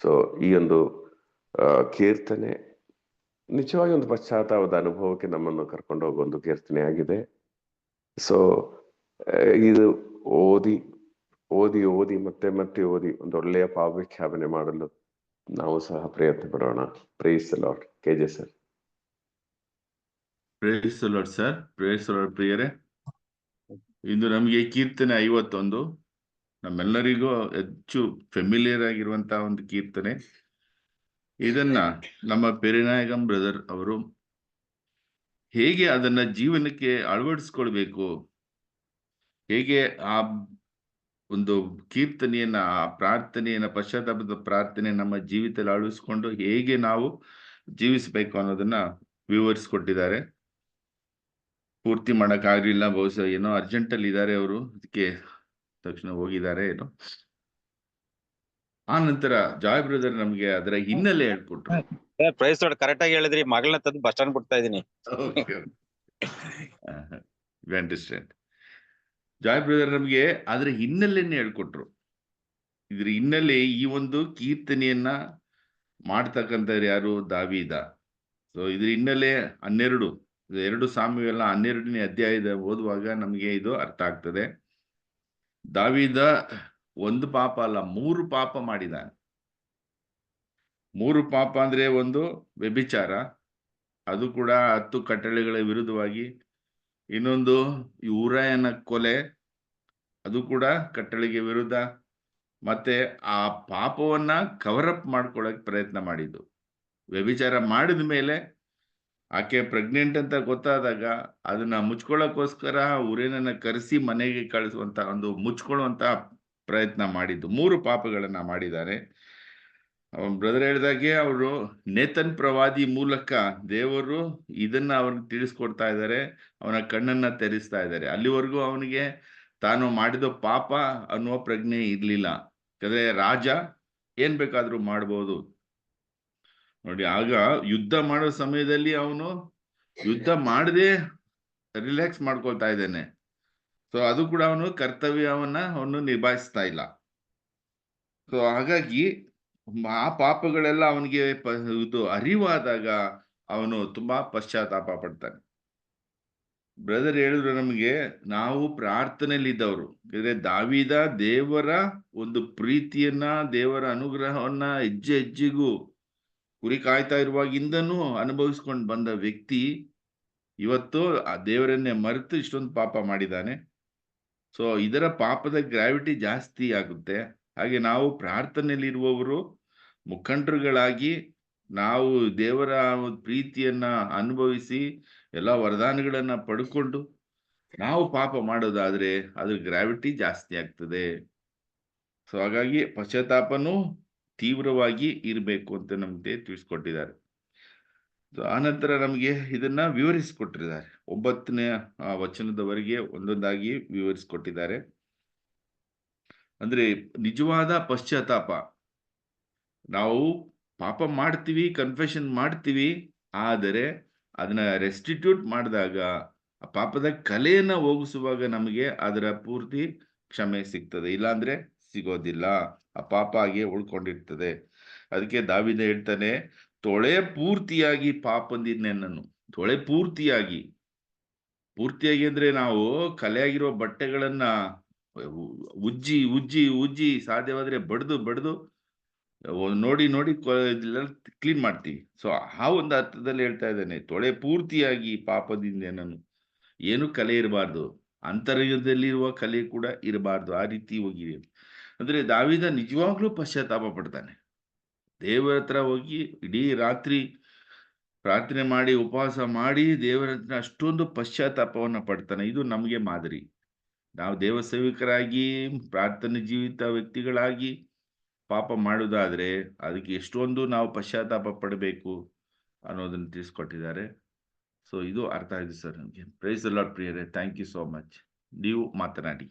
ಸೊ ಈ ಒಂದು ಕೀರ್ತನೆ ನಿಜವಾಗಿ ಒಂದು ಪಶ್ಚಾತ್ತಾಪದ ಅನುಭವಕ್ಕೆ ನಮ್ಮನ್ನು ಕರ್ಕೊಂಡು ಹೋಗೋ ಒಂದು ಕೀರ್ತನೆ ಆಗಿದೆ. ಸೊ ಇದು ಓದಿ ಮತ್ತೆ ಓದಿ ಒಂದು ಒಳ್ಳೆಯ ಭಾವವಿಖ್ಯಾಪನೆ ಮಾಡಲು ನಾವು ಸಹ ಪ್ರಯತ್ನ ಪಡೋಣ. Praise the lord. KJ sir. Praise the lord sir. Praise the lord. ಪ್ರಿಯರೇ, ಇಂದು ನಮಗೆ ಕೀರ್ತನೆ 51 ನಮ್ಮೆಲ್ಲರಿಗೂ ಹೆಚ್ಚು ಫೆಮಿಲಿಯರ್ ಆಗಿರುವಂತಹ ಒಂದು ಕೀರ್ತನೆ. ಇದನ್ನ ನಮ್ಮ ಪೆರಿನಾಯಗಂ ಬ್ರದರ್ ಅವರು ಹೇಗೆ ಅದನ್ನ ಜೀವನಕ್ಕೆ ಅಳವಡಿಸ್ಕೊಳ್ಬೇಕು, ಹೇಗೆ ಆ ಒಂದು ಕೀರ್ತನೆಯನ್ನ, ಆ ಪ್ರಾರ್ಥನೆಯನ್ನ, ಪಶ್ಚಾತ್ತಾಪದ ಪ್ರಾರ್ಥನೆ ನಮ್ಮ ಜೀವಿತದಲ್ಲಿ ಅಳವಡಿಸ್ಕೊಂಡು ಹೇಗೆ ನಾವು ಜೀವಿಸಬೇಕು ಅನ್ನೋದನ್ನ ವಿವರಿಸ್ಕೊಟ್ಟಿದ್ದಾರೆ. ಪೂರ್ತಿ ಮಾಡಕ್ಕಾಗ್ಲಿಲ್ಲ, ಬಹುಶಃ ಏನೋ ಅರ್ಜೆಂಟ್ ಅಲ್ಲಿ ಇದ್ದಾರೆ ಅವರು, ಅದಕ್ಕೆ ತಕ್ಷಣ ಹೋಗಿದ್ದಾರೆ ಏನೋ. ಆ ನಂತರ ಜಾಯ್ ಬ್ರದರ್ ನಮ್ಗೆ ಅದರ ಹಿನ್ನೆಲೆ ಹೇಳ್ಕೊಟ್ರು. ಪ್ರೈಸ್ ಕರೆಕ್ಟ್ ಆಗಿ ಹೇಳಿದ್ರಿ. ಮಗಳನ್ನ ತಂದು ಬಸ್ ಸ್ಟ್ಯಾಂಡ್ ಬಿಡ್ತಾ ಇದೀನಿ. ಅಂಡರ್ಸ್ಟ್ಯಾಂಡ್. ಜಾಯ್ ಬ್ರದರ್ ನಮ್ಗೆ ಅದರ ಹಿನ್ನೆಲೆಯನ್ನ ಹೇಳ್ಕೊಟ್ರು. ಇದ್ರ ಹಿನ್ನೆಲೆ ಈ ಒಂದು ಕೀರ್ತನೆಯನ್ನ ಮಾಡ್ತಕ್ಕಂಥವ್ರು ಯಾರು? ದಾವೀದ. ಸೊ ಇದ್ರ ಹಿನ್ನೆಲೆ 2 ಸಾಮುವೇಲ 12ನೇ ಅಧ್ಯಾಯದ ಓದುವಾಗ ನಮಗೆ ಇದು ಅರ್ಥ ಆಗ್ತದೆ. ದಾವೀದ 1 ಪಾಪ ಅಲ್ಲ, 3 ಪಾಪ ಮಾಡಿದಾನೆ. 3 ಪಾಪ ಅಂದ್ರೆ, ಒಂದು ವ್ಯಭಿಚಾರ, ಅದು ಕೂಡ 10 ಕಟ್ಟಳೆಗಳ ವಿರುದ್ಧವಾಗಿ. ಇನ್ನೊಂದು ಊರಾಯನ ಕೊಲೆ, ಅದು ಕೂಡ ಕಟ್ಟಳೆಗೆ ವಿರುದ್ಧ. ಮತ್ತೆ ಆ ಪಾಪವನ್ನ ಕವರಪ್ ಮಾಡ್ಕೊಳಕ್ ಪ್ರಯತ್ನ ಮಾಡಿದ್ದು. ವ್ಯಭಿಚಾರ ಮಾಡಿದ ಮೇಲೆ ಆಕೆ ಪ್ರೆಗ್ನೆಂಟ್ ಅಂತ ಗೊತ್ತಾದಾಗ ಅದನ್ನ ಮುಚ್ಕೊಳ್ಳೋಕ್ಕೋಸ್ಕರ ಊರೇನನ್ನ ಕರೆಸಿ ಮನೆಗೆ ಕಳಿಸುವಂತ ಒಂದು ಮುಚ್ಕೊಳ್ಳುವಂತ ಪ್ರಯತ್ನ ಮಾಡಿದ್ದು. 3 ಪಾಪಗಳನ್ನ ಮಾಡಿದ್ದಾರೆ. ಬ್ರದರ್ ಹೇಳಿದಾಗೆ ಅವರು ನೇತನ್ ಪ್ರವಾದಿ ಮೂಲಕ ದೇವರು ಇದನ್ನ ಅವ್ರಿಗೆ ತಿಳಿಸ್ಕೊಡ್ತಾ ಇದ್ದಾರೆ, ಅವನ ಕಣ್ಣನ್ನ ತೆರೆಸ್ತಾ ಇದ್ದಾರೆ. ಅಲ್ಲಿವರೆಗೂ ಅವನಿಗೆ ತಾನು ಮಾಡಿದ ಪಾಪ ಅನ್ನುವ ಪ್ರಜ್ಞೆ ಇರ್ಲಿಲ್ಲ. ಯಾಕಂದ್ರೆ ರಾಜ ಏನ್ ಬೇಕಾದ್ರೂ ಮಾಡ್ಬೋದು ನೋಡಿ. ಆಗ ಯುದ್ಧ ಮಾಡೋ ಸಮಯದಲ್ಲಿ ಅವನು ಯುದ್ಧ ಮಾಡದೆ ರಿಲ್ಯಾಕ್ಸ್ ಮಾಡ್ಕೊಳ್ತಾ ಇದ್ದಾನೆ. ಸೊ ಅದು ಕೂಡ ಅವನು ಕರ್ತವ್ಯವನ್ನ ನಿಭಾಯಿಸ್ತಾ ಇಲ್ಲ. ಸೊ ಹಾಗಾಗಿ ಆ ಪಾಪಗಳೆಲ್ಲ ಅವನಿಗೆ ಇದು ಅರಿವಾದಾಗ ಅವನು ತುಂಬಾ ಪಶ್ಚಾತ್ತಾಪ ಪಡ್ತಾನೆ. ಬ್ರದರ್ ಹೇಳಿದ್ರು ನಮಗೆ, ನಾವು ಪ್ರಾರ್ಥನೆಯಲ್ಲಿ ಇದ್ದವರು. ಯಾಕಂದ್ರೆ ದಾವೀದ ದೇವರ ಒಂದು ಪ್ರೀತಿಯನ್ನ, ದೇವರ ಅನುಗ್ರಹವನ್ನ ಹೆಜ್ಜೆ ಹೆಜ್ಜೆಗೂ ಕುರಿ ಕಾಯ್ತಾ ಇರುವಾಗಿಂದನೂ ಅನುಭವಿಸ್ಕೊಂಡು ಬಂದ ವ್ಯಕ್ತಿ ಇವತ್ತು ಆ ದೇವರನ್ನೇ ಮರೆತು ಇಷ್ಟೊಂದು ಪಾಪ ಮಾಡಿದ್ದಾನೆ. ಸೊ ಇದರ ಪಾಪದ ಗ್ರಾವಿಟಿ ಜಾಸ್ತಿ ಆಗುತ್ತೆ. ಹಾಗೆ ನಾವು ಪ್ರಾರ್ಥನೆಯಲ್ಲಿ ಇರುವವರು ಮುಖಂಡರುಗಳಾಗಿ ನಾವು ದೇವರ ಪ್ರೀತಿಯನ್ನ ಅನುಭವಿಸಿ ಎಲ್ಲ ವರದಾನಗಳನ್ನ ಪಡ್ಕೊಂಡು ನಾವು ಪಾಪ ಮಾಡೋದಾದ್ರೆ ಅದ್ರ ಗ್ರಾವಿಟಿ ಜಾಸ್ತಿ ಆಗ್ತದೆ. ಸೊ ಹಾಗಾಗಿ ಪಶ್ಚಾತ್ತಾಪನೂ ತೀವ್ರವಾಗಿ ಇರಬೇಕು ಅಂತ ನಮಗೆ ತಿಳಿಸ್ಕೊಟ್ಟಿದ್ದಾರೆ. ಸೊ ಆನಂತರ ನಮಗೆ ಇದನ್ನ ವಿವರಿಸಿಕೊಟ್ಟಿದ್ದಾರೆ. 9ನೇ ವಚನದವರೆಗೆ ಒಂದೊಂದಾಗಿ ವಿವರಿಸಿಕೊಟ್ಟಿದ್ದಾರೆ. ಅಂದ್ರೆ ನಿಜವಾದ ಪಶ್ಚಾತ್ತಾಪ, ನಾವು ಪಾಪ ಮಾಡ್ತೀವಿ, ಕನ್ಫೆಷನ್ ಮಾಡ್ತೀವಿ, ಆದರೆ ಅದನ್ನ ರೆಸ್ಟಿಟ್ಯೂಟ್ ಮಾಡಿದಾಗ, ಆ ಪಾಪದ ಕಲೆಯನ್ನ ಹೋಗಿಸುವಾಗ ನಮಗೆ ಅದರ ಪೂರ್ತಿ ಕ್ಷಮೆ ಸಿಗ್ತದೆ. ಇಲ್ಲಾಂದ್ರೆ ಸಿಗೋದಿಲ್ಲ, ಆ ಪಾಪ ಹಾಗೆ ಉಳ್ಕೊಂಡಿರ್ತದೆ. ಅದಕ್ಕೆ ದಾವೀದ ಹೇಳ್ತಾನೆ, ತೊಳೆ ಪೂರ್ತಿಯಾಗಿ ಪಾಪದಿಂದ ನನ್ನನ್ನು. ತೊಳೆ ಪೂರ್ತಿಯಾಗಿ ಅಂದ್ರೆ ನಾವು ಕಲೆಯಾಗಿರೋ ಬಟ್ಟೆಗಳನ್ನ ಉಜ್ಜಿ ಉಜ್ಜಿ ಉಜ್ಜಿ ಸಾಧ್ಯವಾದ್ರೆ ಬಡ್ದು ನೋಡಿ ಕ್ಲೀನ್ ಮಾಡ್ತೀವಿ. ಸೊ ಆ ಒಂದು ಅರ್ಥದಲ್ಲಿ ಹೇಳ್ತಾ ಇದ್ದಾನೆ, ತೊಳೆ ಪೂರ್ತಿಯಾಗಿ ಪಾಪದಿಂದ ನಾನು. ಏನು ಕಲೆ ಇರಬಾರ್ದು, ಅಂತರ್ಯದಲ್ಲಿರುವ ಕಲೆ ಕೂಡ ಇರಬಾರ್ದು, ಆ ರೀತಿ ಹೋಗಿ. ಅಂದ್ರೆ ದಾವೀದ ನಿಜವಾಗ್ಲೂ ಪಶ್ಚಾತ್ತಾಪ ಪಡ್ತಾನೆ. ದೇವರ ಹತ್ರ ಹೋಗಿ ಇಡೀ ರಾತ್ರಿ ಪ್ರಾರ್ಥನೆ ಮಾಡಿ, ಉಪವಾಸ ಮಾಡಿ ದೇವರ ಹತ್ರ ಅಷ್ಟೊಂದು ಪಶ್ಚಾತ್ತಾಪವನ್ನ ಪಡ್ತಾನೆ. ಇದು ನಮಗೆ ಮಾದರಿ. ನಾವು ದೇವ ಸೇವಕರಾಗಿ, ಪ್ರಾರ್ಥನೆ ಜೀವಿತ ವ್ಯಕ್ತಿಗಳಾಗಿ ಪಾಪ ಮಾಡುವುದಾದ್ರೆ ಅದಕ್ಕೆ ಎಷ್ಟೊಂದು ನಾವು ಪಶ್ಚಾತ್ತಾಪ ಪಡಬೇಕು ಅನ್ನೋದನ್ನು ತಿಳಿಸ್ಕೊಟ್ಟಿದ್ದಾರೆ. ಸೊ ಇದು ಅರ್ಥ ಆಯ್ತು ಸರ್ ನಮಗೆ. ಪ್ರೈಸ್ ದಿ ಲಾರ್ಡ್ ಪ್ರಿಯರೇ, ಥ್ಯಾಂಕ್ ಯು ಸೋ ಮಚ್. ನೀವು ಮಾತನಾಡಿ.